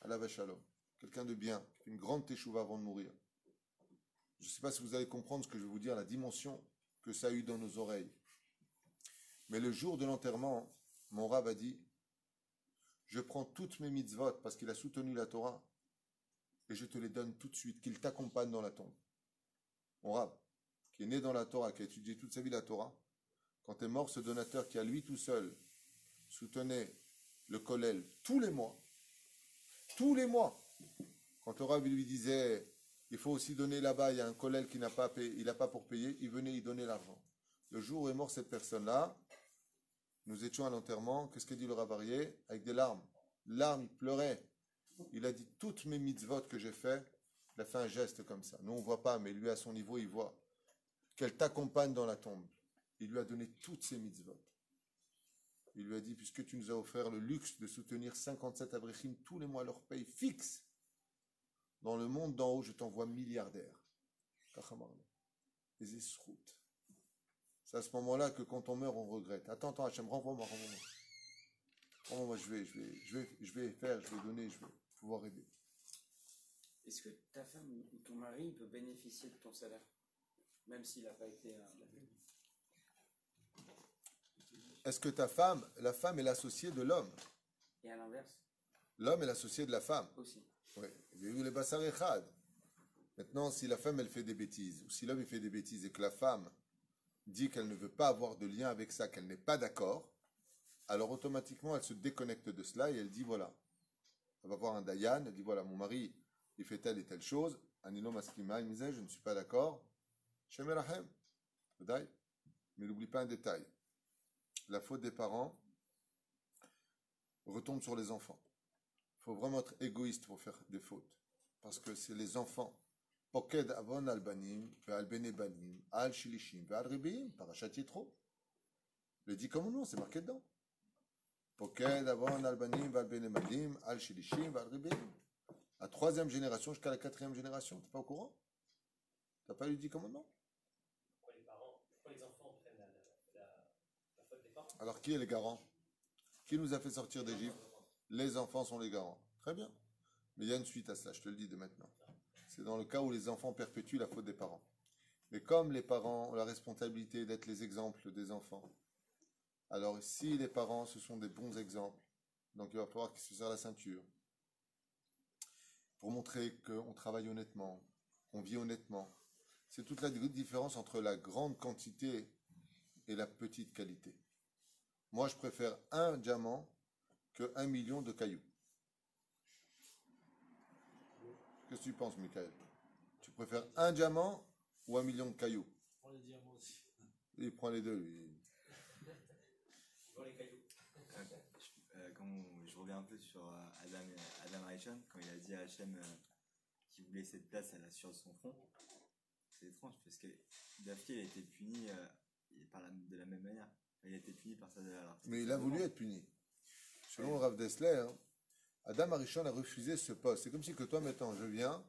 à la Vachalom. Quelqu'un de bien, qui fait une grande teshuva avant de mourir. Je ne sais pas si vous allez comprendre ce que je vais vous dire, la dimension que ça a eu dans nos oreilles. Mais le jour de l'enterrement, mon Rav a dit, je prends toutes mes mitzvot parce qu'il a soutenu la Torah et je te les donne tout de suite, qu'il t'accompagne dans la tombe. Mon Rav, qui est né dans la Torah, qui a étudié toute sa vie la Torah, quand est mort ce donateur qui à lui tout seul soutenait le kollel tous les mois, quand le Rav lui disait, il faut aussi donner là-bas, il y a un kollel qui n'a pas payé, il n'a pas pour payer, il venait y donner l'argent. Le jour où est mort cette personne-là, nous étions à l'enterrement, qu'est-ce qu'a dit le Rav Arié? Avec des larmes. Larmes, il pleurait. Il a dit, toutes mes mitzvot que j'ai fait, il a fait un geste comme ça. Nous, on ne voit pas, mais lui, à son niveau, il voit. Qu'elle t'accompagne dans la tombe. Il lui a donné toutes ses mitzvot. Il lui a dit, puisque tu nous as offert le luxe de soutenir 57 abrichim tous les mois, leur paye fixe, dans le monde d'en haut, je t'envoie milliardaire. Et c'est à ce moment-là que quand on meurt, on regrette. Attends, Hachem, renvoie-moi. Renvoie-moi, je vais faire, je vais donner, je vais pouvoir aider. Est-ce que ta femme ou ton mari peut bénéficier de ton salaire, même s'il n'a pas été Est-ce que la femme est l'associée de l'homme? Et à l'inverse? L'homme est l'associé de la femme. Aussi. Oui. Les bassar echad. Maintenant, si la femme, elle fait des bêtises, ou si l'homme, il fait des bêtises, et que la femme dit qu'elle ne veut pas avoir de lien avec ça, qu'elle n'est pas d'accord, alors automatiquement, elle se déconnecte de cela et elle dit, voilà, elle va voir un dayan, elle dit, voilà, mon mari, il fait telle et telle chose, Anino Maskima, il me disait, je ne suis pas d'accord, Shemerahem, mais n'oublie pas un détail. La faute des parents retombe sur les enfants. Il faut vraiment être égoïste pour faire des fautes. Parce que c'est les enfants. Poked avon albanim, ve'al benebanim, al shilishim, ve'al ribiim, parashat Yitro. Le 10 commandements, c'est marqué dedans. Poked avon albanim, ve'al benebanim, al shilishim, ve'al ribiim. La 3e génération jusqu'à la 4e génération. Tu n'es pas au courant? Tu n'as pas lu 10 commandements? Pourquoi les enfants prennent la Alors, qui est le garant? Qui nous a fait sortir d'Égypte? Les enfants sont les garants. Très bien. Mais il y a une suite à cela, je te le dis de maintenant. C'est dans le cas où les enfants perpétuent la faute des parents. Mais comme les parents ont la responsabilité d'être les exemples des enfants, alors si les parents, ce sont des bons exemples, donc il va falloir qu'ils se serrent la ceinture pour montrer qu'on travaille honnêtement, qu'on vit honnêtement. C'est toute la différence entre la grande quantité et la petite qualité. Moi, je préfère un diamant que 1 million de cailloux. Qu'est-ce que tu penses, Michael? Tu préfères un diamant ou 1 million de cailloux? Je prends les diamants aussi. Il prend les deux, lui. Je prends les cailloux. Je reviens un peu sur Adam Arishon, quand il a dit à Hachem qu'il voulait cette place à la sueur de son front. C'est étrange parce que Dafki a été puni de la même manière. Il a été puni par ça. Mais il a voulu être puni. Selon Rav Dessler, hein, Adam Arishon a refusé ce poste. C'est comme si que toi, maintenant, je viens,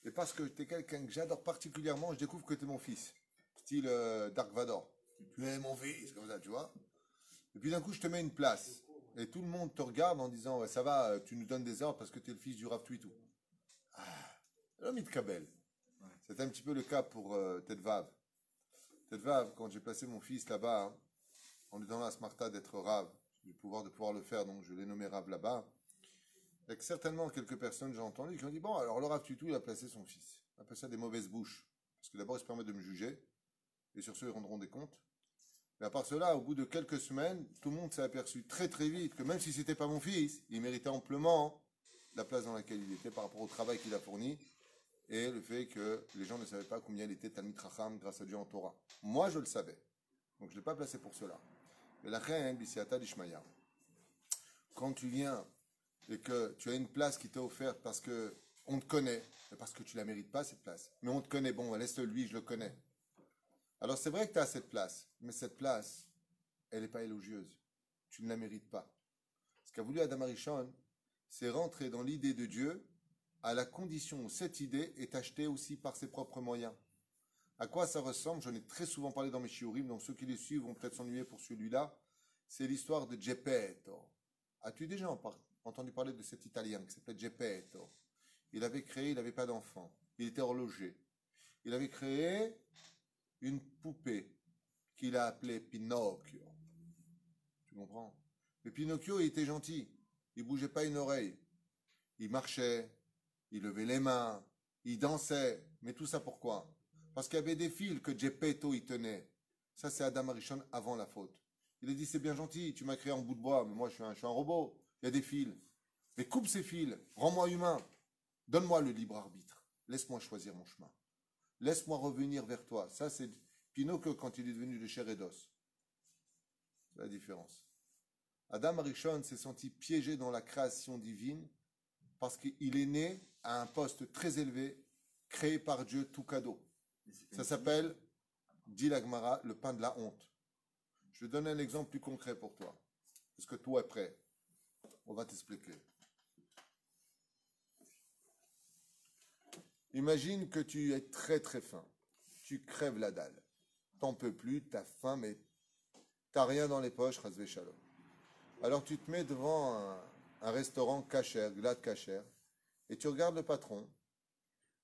et parce que tu es quelqu'un que j'adore particulièrement, je découvre que tu es mon fils. Style Dark Vador. Tu es mon fils, comme ça, tu vois. Et puis d'un coup, je te mets une place. Et tout le monde te regarde en disant, ouais, ça va, tu nous donnes des ordres parce que tu es le fils du Rav Twitou. Ah, l'homme il te cabelle. Ouais. C'était un petit peu le cas pour Tedvav. Tedvav, quand j'ai placé mon fils là-bas, hein, en lui donnant la smarta d'être Rav, j'ai eu le pouvoir de pouvoir le faire, donc je l'ai nommé Rav là-bas. Il y a certainement quelques personnes, j'ai entendu, qui ont dit, bon, alors le Rav Tutu, il a placé son fils. On appelle ça des mauvaises bouches. Parce que d'abord, ils se permettent de me juger. Et sur ce, ils rendront des comptes. Mais à part cela, au bout de quelques semaines, tout le monde s'est aperçu très très vite que même si c'était pas mon fils, il méritait amplement la place dans laquelle il était par rapport au travail qu'il a fourni et le fait que les gens ne savaient pas combien il était Talmid Chacham grâce à Dieu en Torah. Moi, je le savais. Donc, je ne l'ai pas placé pour cela. Mais la reine, Bisiata d'Ishmaïa, quand tu viens et que tu as une place qui t'est offerte parce que on te connaît, et parce que tu la mérites pas, cette place, mais on te connaît, bon, laisse-le lui, je le connais. Alors, c'est vrai que tu as cette place, mais cette place, elle n'est pas élogieuse. Tu ne la mérites pas. Ce qu'a voulu Adam Arishon, c'est rentrer dans l'idée de Dieu à la condition où cette idée est achetée aussi par ses propres moyens. À quoi ça ressemble? J'en ai très souvent parlé dans mes shiurim, donc ceux qui les suivent vont peut-être s'ennuyer pour celui-là. C'est l'histoire de Geppetto. As-tu déjà entendu parler de cet Italien qui s'appelait Geppetto? Il n'avait pas d'enfant. Il était horloger. Il avait créé une poupée qu'il a appelée Pinocchio. Tu comprends? Mais Pinocchio, il était gentil. Il bougeait pas une oreille. Il marchait, il levait les mains, il dansait. Mais tout ça pourquoi? Parce qu'il y avait des fils que Geppetto y tenait. Ça, c'est Adam Arishon avant la faute. Il a dit, c'est bien gentil, tu m'as créé en bout de bois, mais moi, je suis un robot. Il y a des fils. Mais coupe ces fils, rends-moi humain. Donne-moi le libre arbitre. Laisse-moi choisir mon chemin. Laisse-moi revenir vers toi. Ça, c'est Pinocchio quand il est devenu de chair et d'os. C'est la différence. Adam Arishon s'est senti piégé dans la création divine parce qu'il est né à un poste très élevé, créé par Dieu tout cadeau. Ça s'appelle, dit la Gemara, le pain de la honte. Je vais donner un exemple plus concret pour toi. Est-ce que toi est prêt? On va t'expliquer. Imagine que tu es très très faim. Tu crèves la dalle. T'en peux plus, t'as faim, mais t'as rien dans les poches, Razvé Shalom. Alors tu te mets devant un restaurant kasher, glad kasher, et tu regardes le patron,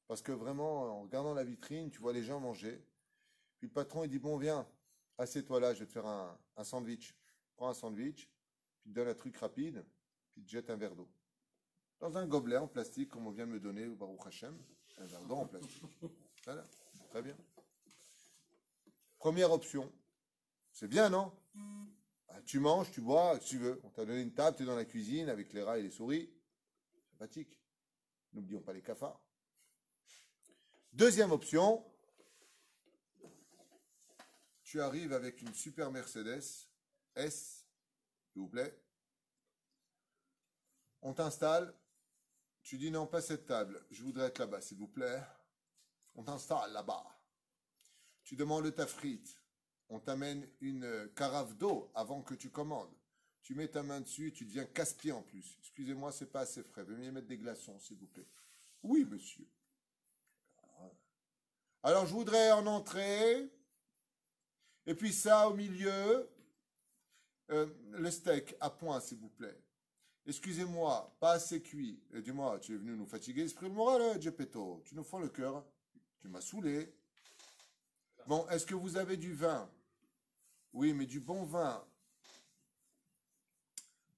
parce que vraiment, en regardant la vitrine, tu vois les gens manger. Puis le patron, il dit, bon, viens, assieds-toi là, je vais te faire un sandwich. Prends un sandwich, puis te donne un truc rapide, puis te jette un verre d'eau. Dans un gobelet en plastique, comme on vient de me donner au Baruch Hashem, un verre d'eau en plastique. Voilà, très bien. Première option. C'est bien, non? Ah, tu manges, tu bois, si tu veux. On t'a donné une table, tu es dans la cuisine avec les rats et les souris. Sympathique. N'oublions pas les cafards. Deuxième option. Tu arrives avec une super Mercedes S, s'il vous plaît. On t'installe. Tu dis non, pas cette table. Je voudrais être là-bas, s'il vous plaît. On t'installe là-bas. Tu demandes ta frite. On t'amène une carafe d'eau avant que tu commandes. Tu mets ta main dessus, tu deviens casse-pied en plus. Excusez-moi, c'est pas assez frais. Veuillez mettre des glaçons, s'il vous plaît. Oui, monsieur. Alors, je voudrais en entrée. Et puis ça au milieu. Le steak à point, s'il vous plaît. Excusez-moi, pas assez cuit. Et dis-moi, tu es venu nous fatiguer l'esprit le moral, hein, Gepetto. Tu nous fends le cœur. Tu m'as saoulé. Bon, est-ce que vous avez du vin? Oui, mais du bon vin.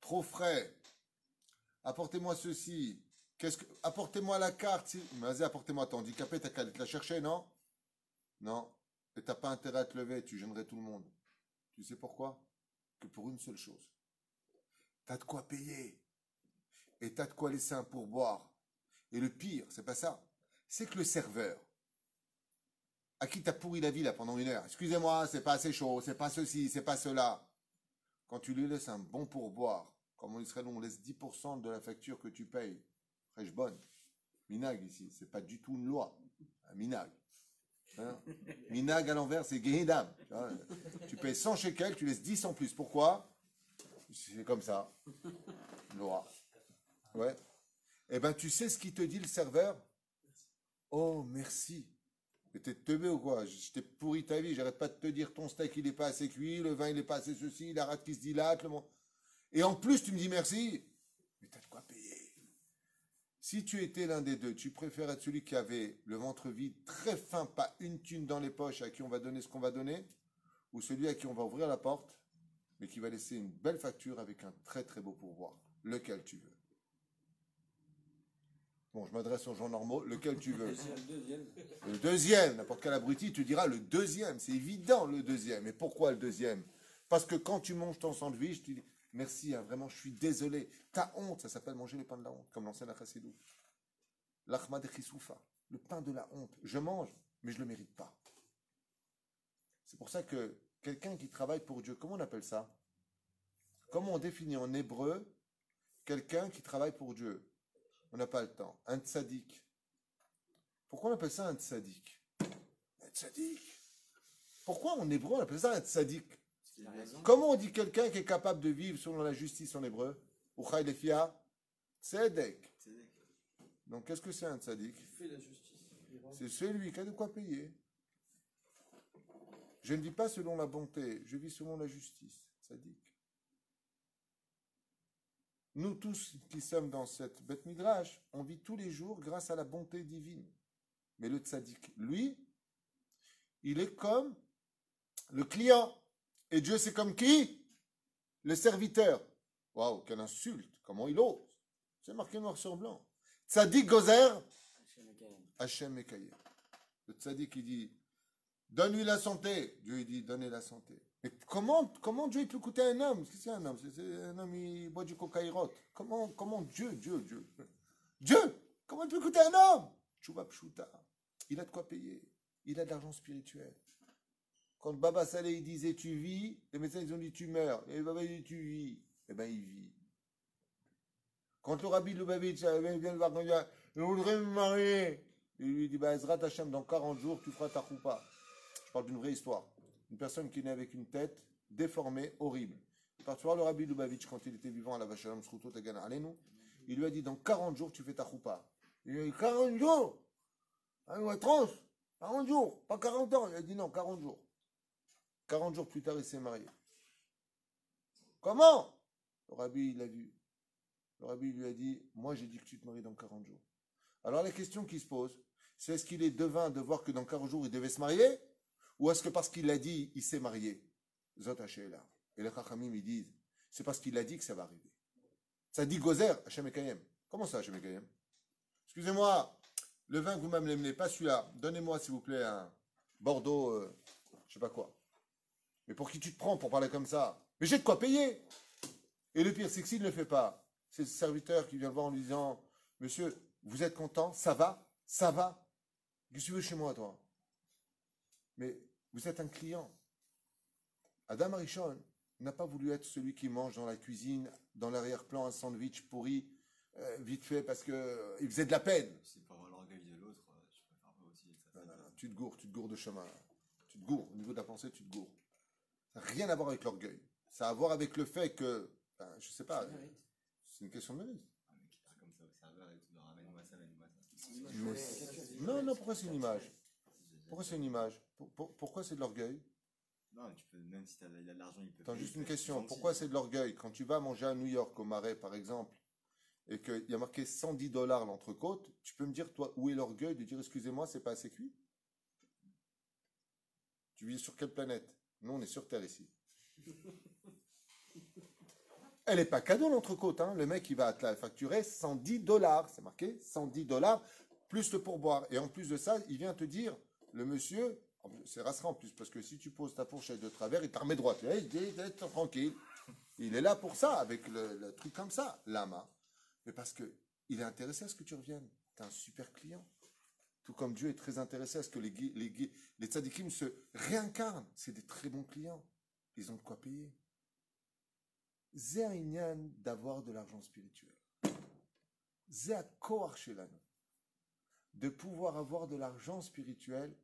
Trop frais. Apportez-moi ceci. Apportez-moi la carte. Vas-y, apportez-moi ton handicapé. T'as qu'à aller te la chercher, non? Non. Et t'as pas intérêt à te lever. Tu gênerais tout le monde. Tu sais pourquoi? Que pour une seule chose. T'as de quoi payer. Et t'as de quoi laisser un pourboire. Et le pire, c'est pas ça. C'est que le serveur, à qui t'as pourri la vie là pendant 1 heure, excusez-moi, c'est pas assez chaud, c'est pas ceci, c'est pas cela. Quand tu lui laisses un bon pourboire, comme en Israël, on laisse 10% de la facture que tu payes. Fraîche bonne. Minag ici, c'est pas du tout une loi. Un minag. Hein? Minag à l'envers, c'est Gehidam. Tu payes 100 shekels, tu laisses 10 en plus. Pourquoi? C'est comme ça. Loi. Ouais. Eh ben, tu sais ce qu'il te dit le serveur? Oh, merci. Mais t'es teubé ou quoi? Je t'ai pourri ta vie. J'arrête pas de te dire ton steak il est pas assez cuit, le vin il est pas assez ceci, la rate qui se dilate. Et en plus, tu me dis merci. Mais t'as de quoi payer. Si tu étais l'un des deux, tu préfères être celui qui avait le ventre vide, très fin, pas une thune dans les poches, à qui on va donner ce qu'on va donner, ou celui à qui on va ouvrir la porte, mais qui va laisser une belle facture avec un très très beau pourboire. Lequel tu veux? Bon, je m'adresse aux gens normaux, lequel tu veux? Le deuxième. Le deuxième, n'importe quel abruti, tu diras le deuxième, c'est évident le deuxième. Et pourquoi le deuxième? Parce que quand tu manges ton sandwich, tu dis merci, hein, vraiment, je suis désolé. Ta honte, ça s'appelle manger le pain de la honte, comme l'enseigne la Chassidou. L'achma de Chisoufa, le pain de la honte. Je mange, mais je ne le mérite pas. C'est pour ça que quelqu'un qui travaille pour Dieu, comment on appelle ça? Comment on définit en hébreu quelqu'un qui travaille pour Dieu? On n'a pas le temps. Un tzaddik. Pourquoi on appelle ça un tzaddik? Un tzaddik. Pourquoi en hébreu on appelle ça un tzaddik? Comment on dit quelqu'un qui est capable de vivre selon la justice en hébreu? Uchay lefia tzedek. Donc qu'est-ce que c'est un tzaddik? Fait la justice. C'est celui qui a de quoi payer. Je ne vis pas selon la bonté, je vis selon la justice. Tzaddik. Nous tous qui sommes dans cette bête midrash, on vit tous les jours grâce à la bonté divine. Mais le tzaddik, lui, il est comme le client. Et Dieu, c'est comme qui? Le serviteur. Waouh, quelle insulte. Comment il ose. C'est marqué noir sur blanc. Tzaddik gozer, Hachem Mekayem. Le tzaddik, il dit, donne-lui la santé. Dieu, il dit, donnez la santé. Mais comment Dieu il peut coûter un homme? Qu'est-ce que c'est un homme? C'est un homme, il boit du cocaïrote. Comment Dieu, comment il peut coûter un homme? Tchouba pchouta. Il a de quoi payer. Il a de l'argent spirituel. Quand Baba Saleh il disait tu vis, les médecins ils ont dit tu meurs. Et Baba il dit tu vis. Eh bien il vit. Quand le Rabbi Lubavitch vient le voir, il dit je voudrais me marier. Il lui dit bah, Ezrat Hashem, dans 40 jours tu feras ta choupa. Je parle d'une vraie histoire. Une personne qui est née avec une tête déformée, horrible. Par voir le Rabbi Lubavitch, quand il était vivant à la Vachalom Sruto Tagana Alenu, il lui a dit dans 40 jours tu fais ta choupa. Il lui a dit 40 jours. Ah, tranche. 40 jours, pas 40 ans. Il a dit non, 40 jours. 40 jours plus tard, il s'est marié. Comment? Le Rabbi, il l'a vu. Le Rabbi lui a dit, moi j'ai dit que tu te maries dans 40 jours. Alors la question qui se pose, c'est est-ce qu'il est devin de voir que dans 40 jours il devait se marier? Ou est-ce que parce qu'il l'a dit, il s'est marié? Zot Hashela. Et les Chachamim, ils disent, c'est parce qu'il a dit que ça va arriver. Ça dit Gozer, Hachem Ekayem. Comment ça, Hachem Ekayem? Excusez-moi, le vin que vous m'amenez, pas celui-là. Donnez-moi, s'il vous plaît, un Bordeaux, je sais pas quoi. Mais pour qui tu te prends pour parler comme ça? Mais j'ai de quoi payer. Et le pire, c'est que s'il ne le fait pas, c'est le serviteur qui vient le voir en lui disant, monsieur, vous êtes content? Ça va? Ça va? Qu'est-ce que tu veux chez moi, toi? Mais vous êtes un client. Adam Arishon n'a pas voulu être celui qui mange dans la cuisine, dans l'arrière-plan, un sandwich pourri, vite fait, parce qu'il faisait de la peine. C'est pour avoir l'orgueil de l'autre, je préfère pas aussi. Non, tu te gourres de chemin. Tu te gourres, au niveau de la pensée, tu te gourres. Ça n'a rien à voir avec l'orgueil. Ça a à voir avec le fait que, je sais pas, c'est une question de mérite. Un mec qui parle comme ça au serveur et tout, ramène-moi ça. Non, pourquoi c'est une image? Pourquoi c'est une image? Pourquoi c'est de l'orgueil? Non, tu peux, même si il a de l'argent, il peut Attends, payer, juste il une peut être question. gentil. Pourquoi c'est de l'orgueil? Quand tu vas manger à New York, au Marais, par exemple, et qu'il y a marqué $110 l'entrecôte, tu peux me dire, toi, où est l'orgueil de dire, excusez-moi, c'est pas assez cuit? Tu vis sur quelle planète? Nous, on est sur Terre ici. Elle n'est pas cadeau l'entrecôte, hein. Le mec, il va te la facturer $110. C'est marqué $110 plus le pourboire. Et en plus de ça, il vient te dire, le monsieur, c'est rassurant en plus, parce que si tu poses ta fourchette de travers, il te remet droite. Il dit, tranquille. Il est là pour ça, avec le truc comme ça, lama. Mais parce que il est intéressé à ce que tu reviennes. Tu es un super client. Tout comme Dieu est très intéressé à ce que les tzadikim se réincarnent. C'est des très bons clients. Ils ont de quoi payer. C'est un inyan d'avoir de l'argent spirituel. C'est à koar shelanu. De pouvoir avoir de l'argent spirituel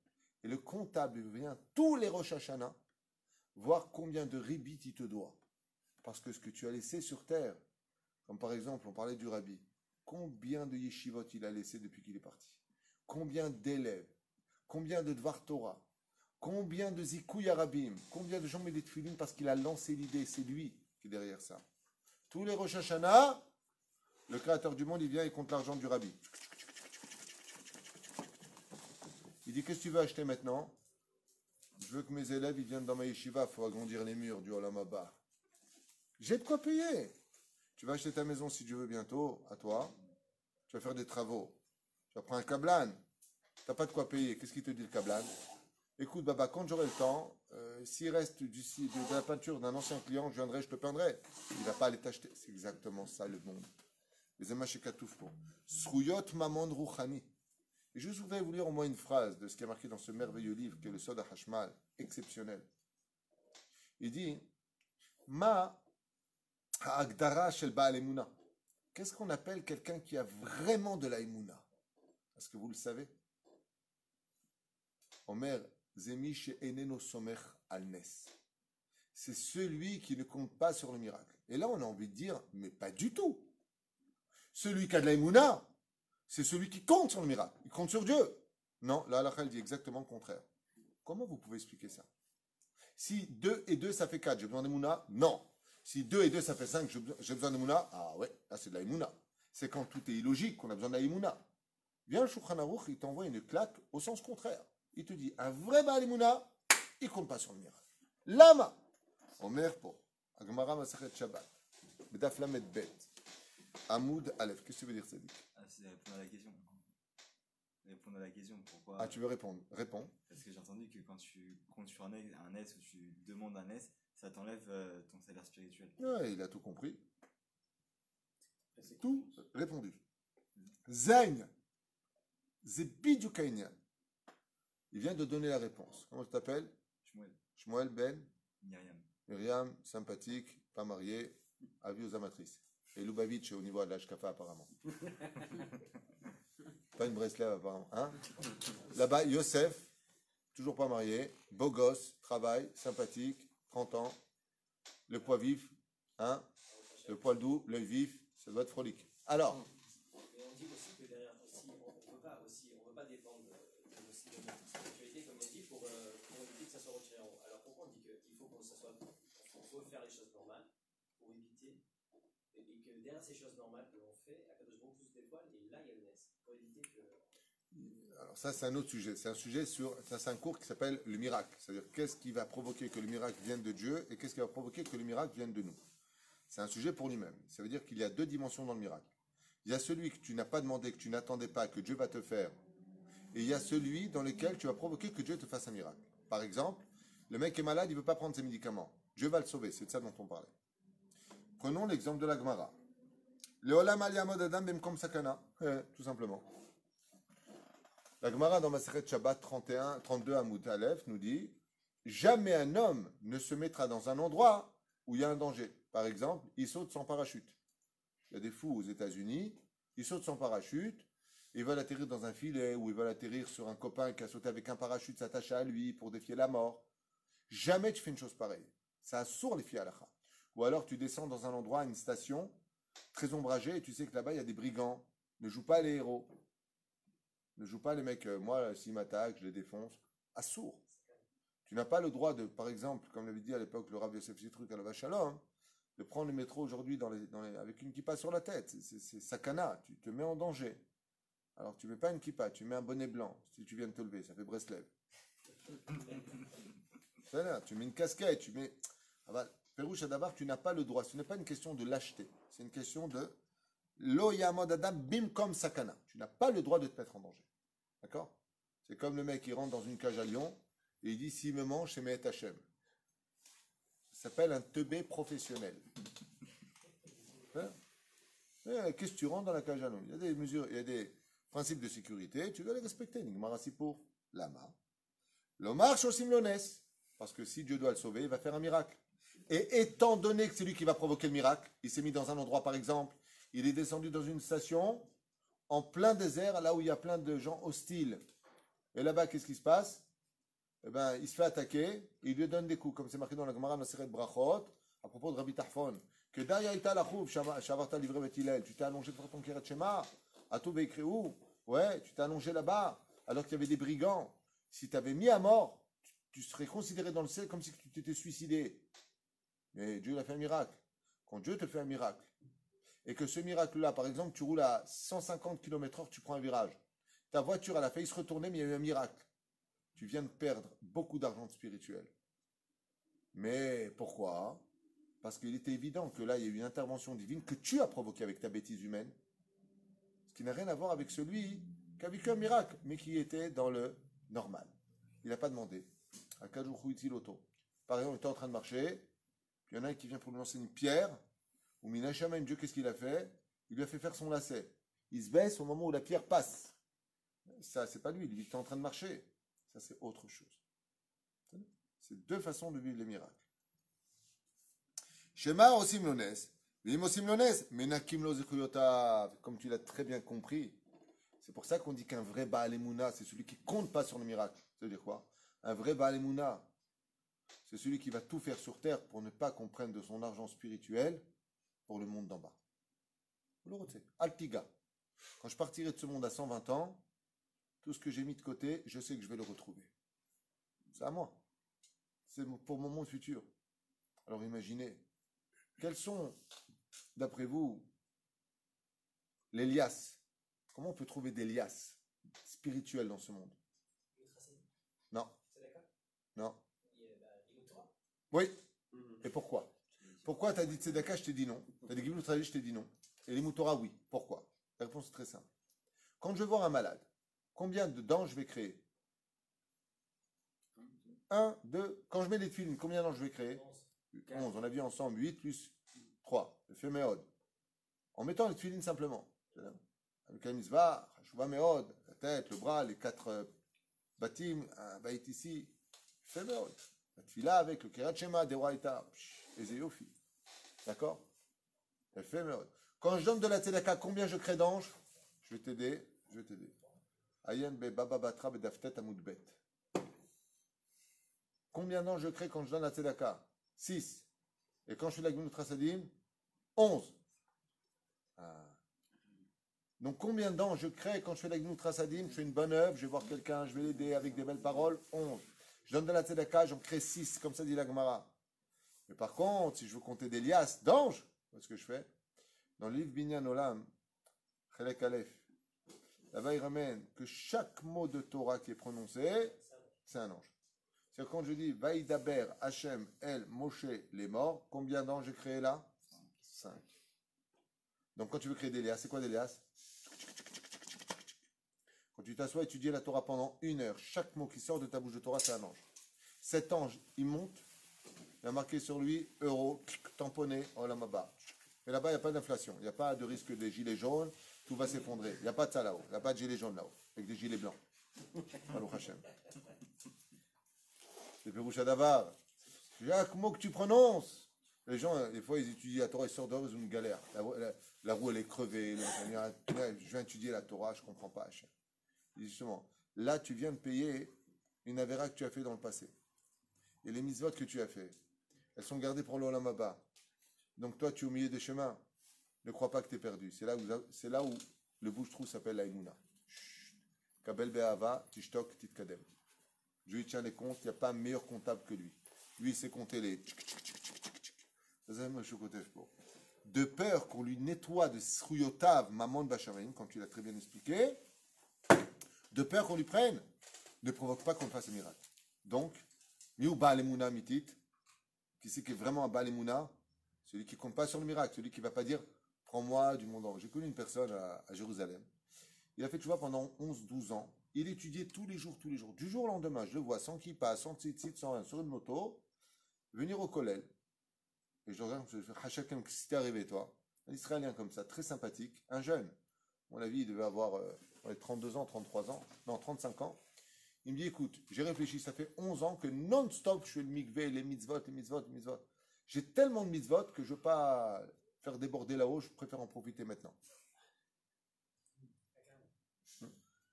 et le comptable vient tous les Rosh Hashanah voir combien de ribit il te doit. Parce que ce que tu as laissé sur terre, comme par exemple, on parlait du rabbi, combien de yeshivot il a laissé depuis qu'il est parti? Combien d'élèves? Combien de Dvar Torah? Combien de Zikouy Arabim? Combien de gens mettent des tefilines parce qu'il a lancé l'idée? C'est lui qui est derrière ça. Tous les Rosh Hashanah, le créateur du monde, il vient et compte l'argent du rabbi. Il dit, qu'est-ce que tu veux acheter maintenant? Je veux que mes élèves ils viennent dans ma yeshiva, il faut agrandir les murs du Olam Haba. J'ai de quoi payer. Tu vas acheter ta maison si Dieu veut bientôt, à toi. Tu vas faire des travaux. Tu vas prendre un kablan. Tu n'as pas de quoi payer. Qu'est-ce qu'il te dit le kablan? Écoute, Baba, quand j'aurai le temps, s'il reste de la peinture d'un ancien client, je viendrai, je te peindrai. Il ne va pas aller t'acheter. C'est exactement ça le monde. Les Amash et Katoufpo. Sruyot Mamon Rouchani. Et je voudrais vous lire au moins une phrase de ce qui est marqué dans ce merveilleux livre qui est le Sod HaHashmal, exceptionnel. Il dit Ma ha'agdara shel ba'al emuna. Qu'est-ce qu'on appelle quelqu'un qui a vraiment de la emuna? Est-ce que vous le savez? Omer zemi she'eneno somech al nes. C'est celui qui ne compte pas sur le miracle. Et là, on a envie de dire, mais pas du tout. Celui qui a de la emuna, c'est celui qui compte sur le miracle. Il compte sur Dieu. Non, la halakha, elle dit exactement le contraire. Comment vous pouvez expliquer ça? Si 2 et 2, ça fait 4, j'ai besoin d'Emouna? Non. Si 2 et 2, ça fait 5, j'ai besoin d'Emouna? Ah ouais, là c'est de la Emouna. C'est quand tout est illogique qu'on a besoin de la Emouna. Viens le Shulchan Aruch, il t'envoie une claque au sens contraire. Il te dit, un vrai Baal Emouna, il ne compte pas sur le miracle. Lama. Omer po. Agmara Masachet Shabbat. Bedaf Lamed Bet. Amoud Aleph. Qu'est-ce que tu veux dire, Sadik? Ah, c'est répondre à la question. Répondre à la question, pourquoi? Ah, tu veux répondre? Réponds. Parce que j'ai entendu que quand tu comptes sur un S ou tu demandes un S, ça t'enlève ton salaire spirituel. Ouais, il a tout compris. C'est Tout répondu. Zayn. Zebidou Kainyan. Il vient de donner la réponse. Comment tu t'appelles? Shmuel, Shmuel Ben Myriam. Myriam, sympathique, pas marié, avis aux amatrices. Et Lubavitch au niveau de l'Ashkafa apparemment. Pas une Breslev apparemment. Hein? Là-bas, Yosef, toujours pas marié, beau gosse, travail, sympathique, 30 ans, le poids vif, hein? Le poil doux, l'œil vif, ça doit être frolique. Alors, Mais on dit aussi que derrière aussi, on veut pas dépendre de aussi de notre spiritualité, comme il a dit, pour éviter que ça soit retiré en haut. Alors pourquoi on dit qu'il faut qu'on faut faire les choses normales pour éviter, et que derrière ces choses normales que l'on fait, à Kadosh Baruch Hu se dévoile, et là il y a le Nes, pour éviter que... alors ça c'est un autre sujet. C'est un sujet sur, ça c'est un cours qui s'appelle le miracle. C'est-à-dire qu'est-ce qui va provoquer que le miracle vienne de Dieu et qu'est-ce qui va provoquer que le miracle vienne de nous. C'est un sujet pour lui-même. Ça veut dire qu'il y a 2 dimensions dans le miracle. Il y a celui que tu n'as pas demandé, que tu n'attendais pas, que Dieu va te faire. Et il y a celui dans lequel tu vas provoquer que Dieu te fasse un miracle. Par exemple, le mec est malade, il ne veut pas prendre ses médicaments. Dieu va le sauver, c'est de ça dont on parlait. Prenons l'exemple de la Gemara. Le olam al yamod adam bemkom sakana. Tout simplement. La Gemara dans Masechet Shabbat 32 Amoud Aleph nous dit jamais un homme ne se mettra dans un endroit où il y a un danger. Par exemple, il saute sans parachute. Il y a des fous aux États-Unis, ils sautent sans parachute, et ils veulent atterrir dans un filet ou ils veulent atterrir sur un copain qui a sauté avec un parachute, s'attacher à lui pour défier la mort. Jamais tu fais une chose pareille. Ça assourd les filles à l'akha. Ou alors tu descends dans un endroit, une station très ombragée, et tu sais que là-bas il y a des brigands. Ne joue pas les héros. Ne joue pas les mecs. Moi, s'ils m'attaquent, je les défonce. Assourd. Tu n'as pas le droit de, par exemple, comme l'avait dit à l'époque le Rav Yosef Zitruk à la Shalom, de prendre le métro aujourd'hui avec une kippa sur la tête. C'est sakana, tu te mets en danger. Alors tu mets pas une kippa, tu mets un bonnet blanc, si tu viens de te lever, ça fait Breslev. Tu mets une casquette, tu mets... Perouche Adabar, tu n'as pas le droit. Ce n'est pas une question de lâcheté, c'est une question de lo yamod adam bim comme sakana. Tu n'as pas le droit de te mettre en danger. D'accord? C'est comme le mec qui rentre dans une cage à lion et il dit s'il me mange, c'est Mehet Hashem. Ça s'appelle un teubé professionnel. Qu'est-ce que tu rentres dans la cage à lion? Il y a des mesures, il y a des principes de sécurité, tu dois les respecter. Nigmara Sipour, Lama. L'Omar Shosim Lones. Parce que si Dieu doit le sauver, il va faire un miracle. Et étant donné que c'est lui qui va provoquer le miracle, il s'est mis dans un endroit, par exemple, il est descendu dans une station en plein désert, là où il y a plein de gens hostiles. Et là-bas, qu'est-ce qui se passe? Eh ben, il se fait attaquer, et il lui donne des coups, comme c'est marqué dans la Gemara Maseret Brachot, à propos de Rabbi Tarfon, que Dayaïta Lachouv, Shavarta livré Betilel, tu t'es allongé devant ton Keret Shema, à tout où? Ouais, tu t'es allongé là-bas, alors qu'il y avait des brigands. Si tu avais mis à mort, tu serais considéré dans le ciel comme si tu t'étais suicidé. Mais Dieu a fait un miracle. Quand Dieu te fait un miracle, et que ce miracle-là, par exemple, tu roules à 150 km/h, tu prends un virage. Ta voiture, elle a failli se retourner, mais il y a eu un miracle. Tu viens de perdre beaucoup d'argent spirituel. Mais pourquoi? Parce qu'il était évident que là, il y a eu une intervention divine que tu as provoquée avec ta bêtise humaine. Ce qui n'a rien à voir avec celui qui a vécu un miracle, mais qui était dans le normal. Il n'a pas demandé. À Kajoukouitiloto. Par exemple, il était en train de marcher, puis il y en a un qui vient pour lui lancer une pierre, ou Minachamaim, Dieu, qu'est-ce qu'il a fait? Il lui a fait faire son lacet. Il se baisse au moment où la pierre passe. Ça, c'est pas lui, il était en train de marcher. Ça, c'est autre chose. C'est deux façons de vivre les miracles. Shema osim lones, vim osim lones, menakim lo zekuyotav. Comme tu l'as très bien compris, c'est pour ça qu'on dit qu'un vrai Baal Emouna, c'est celui qui compte pas sur le miracle. Ça veut dire quoi? Un vrai Baal Emouna, c'est celui qui va tout faire sur terre pour ne pas qu'on prenne de son argent spirituel pour le monde d'en bas. Altiga. Quand je partirai de ce monde à 120 ans, tout ce que j'ai mis de côté, je sais que je vais le retrouver. C'est à moi. C'est pour mon monde futur. Alors imaginez, quels sont, d'après vous, les liasses? Comment on peut trouver des liasses spirituelles dans ce monde? Non. Non. Oui. Et pourquoi? Pourquoi tu as dit Tzedaka, je t'ai dit non. Tu as dit Gimel Trahi, je t'ai dit non. Et les Moutora, oui. Pourquoi? La réponse est très simple. Quand je vais voir un malade, combien de dents je vais créer? 1, 2. Quand je mets les films, combien de dents je vais créer? 11. On a vu ensemble 8 plus 3. Le fait méode. En mettant les filines simplement. Avec un misvah, Chouva méode, la tête, le bras, les 4 batim, un baït ici. Fait méode. La tfila avec le Kirat Shema, des Waïta, et Zéyofi. D'accord? Elle fait méode. Quand je donne de la tzedaka, combien je crée d'anges? Je vais t'aider. Ayen be baba batra be daftet amoudbet. Combien d'anges je crée quand je donne la tzedaka? 6. Et quand je fais la Gmilut Trasadim? 11. Donc combien d'anges je crée quand je fais la Gmilut Trasadim? Je fais une bonne œuvre, je vais voir quelqu'un, je vais l'aider avec des belles paroles? 11. Je donne de la tzedaka, j'en crée 6, comme ça dit la Gemara. Mais par contre, si je veux compter des liasses d'anges, qu'est-ce que je fais? Dans le livre Binyan Olam, Chelek Aleph, là-bas il ramène que chaque mot de Torah qui est prononcé, c'est un ange. C'est-à-dire quand je dis Vaïdaber, Hachem, El, Moshe, les morts, combien d'anges j'ai créé là? 5. Donc quand tu veux créer des liasses, c'est quoi des liasses? Quand tu t'assois et tu dis la Torah pendant 1 heure, chaque mot qui sort de ta bouche de Torah, c'est un ange. Cet ange, il monte, il y a marqué sur lui euro, tamponné, Olam Haba. Mais là-bas, il n'y a pas d'inflation, il n'y a pas de risque des gilets jaunes, tout va s'effondrer. Il n'y a pas de ça là-haut, il n'y a pas de gilets jaunes là-haut, avec des gilets blancs. Baruch Hashem. C'est Peroucha Davar. Chaque mot que tu prononces, les gens, des fois, ils étudient la Torah, ils sortent dehors, ils ont une galère. La roue, elle est crevée. Je viens étudier la Torah, je ne comprends pas Hachem. Justement, là, tu viens de payer une avéra que tu as fait dans le passé. Et les mitzvot que tu as fait, elles sont gardées pour l'Olam Haba. Donc toi, tu es au milieu des chemins. Ne crois pas que tu es perdu. C'est là où le bouche-trou s'appelle la Emouna. Kabel be'ava, tishtok, titkadem. Dieu il tient les comptes, il n'y a pas un meilleur comptable que lui. Lui, il sait compter les de peur qu'on lui nettoie de sruyotav maman bachamim, comme tu l'as très bien expliqué, de peur qu'on lui prenne, ne provoque pas qu'on fasse un miracle. Donc, miou ba'alemuna mitit, qui c'est qui est vraiment un ba'alemuna, celui qui ne compte pas sur le miracle, celui qui ne va pas dire prends-moi du monde entier. J'ai connu une personne à Jérusalem. Il a fait tu vois pendant 11-12 ans. Il étudiait tous les jours. Du jour au lendemain, je le vois sans kippa, sans tzitzit, sans rien, sur une moto, venir au kollel. Et je regarde, je fais Hachakem, qu'est-ce qui t'est arrivé toi? Un Israélien comme ça, très sympathique, un jeune. À mon avis, il devait avoir 32 ans, 33 ans, non, 35 ans. Il me dit écoute, j'ai réfléchi, ça fait 11 ans que non-stop je fais le mikvé, les mitzvot. J'ai tellement de mitzvot que je ne veux pas faire déborder là-haut, je préfère en profiter maintenant.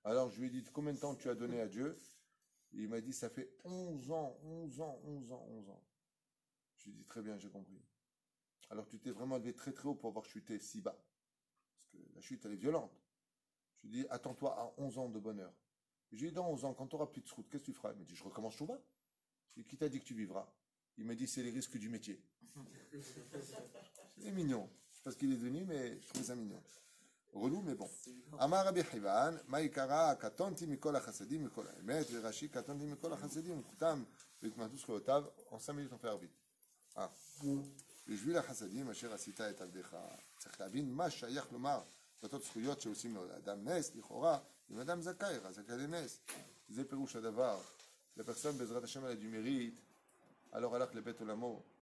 Alors je lui ai dit combien de temps tu as donné à Dieu? Il m'a dit ça fait 11 ans. Je lui ai dit très bien, j'ai compris. Alors tu t'es vraiment levé très très haut pour avoir chuté si bas. Parce que la chute elle est violente. Je lui ai dit attends-toi à 11 ans de bonheur. Je lui ai dit dans 11 ans, quand tu n'auras plus de route, qu'est-ce que tu feras? Il m'a dit je recommence tout bas. Je lui ai dit qui t'a dit que tu vivras? Il m'a dit c'est les risques du métier. C'est mignon. Je ne sais pas ce qu'il est devenu, mais je trouve ça mignon. relou, mais bon. Amar Rabbi Hivan, Maïkara, Katonti Mikol Hasadim, Mikol Emet, Rashi, Katonti Mikol Hasadim, Kutam, Vitmatus Chotav, en 5 minutes on fait vite. Ah. בשביל החסדים אשר עשית את עבדך, צריך להבין מה שייך לומר באותות זכויות שעושים לאדם נס, לכאורה, אם אדם זכאי, זכאי לנס. זה פירוש הדבר. La personne, בעזרת השם, elle a du mérite, alors הלך לבית עולמו.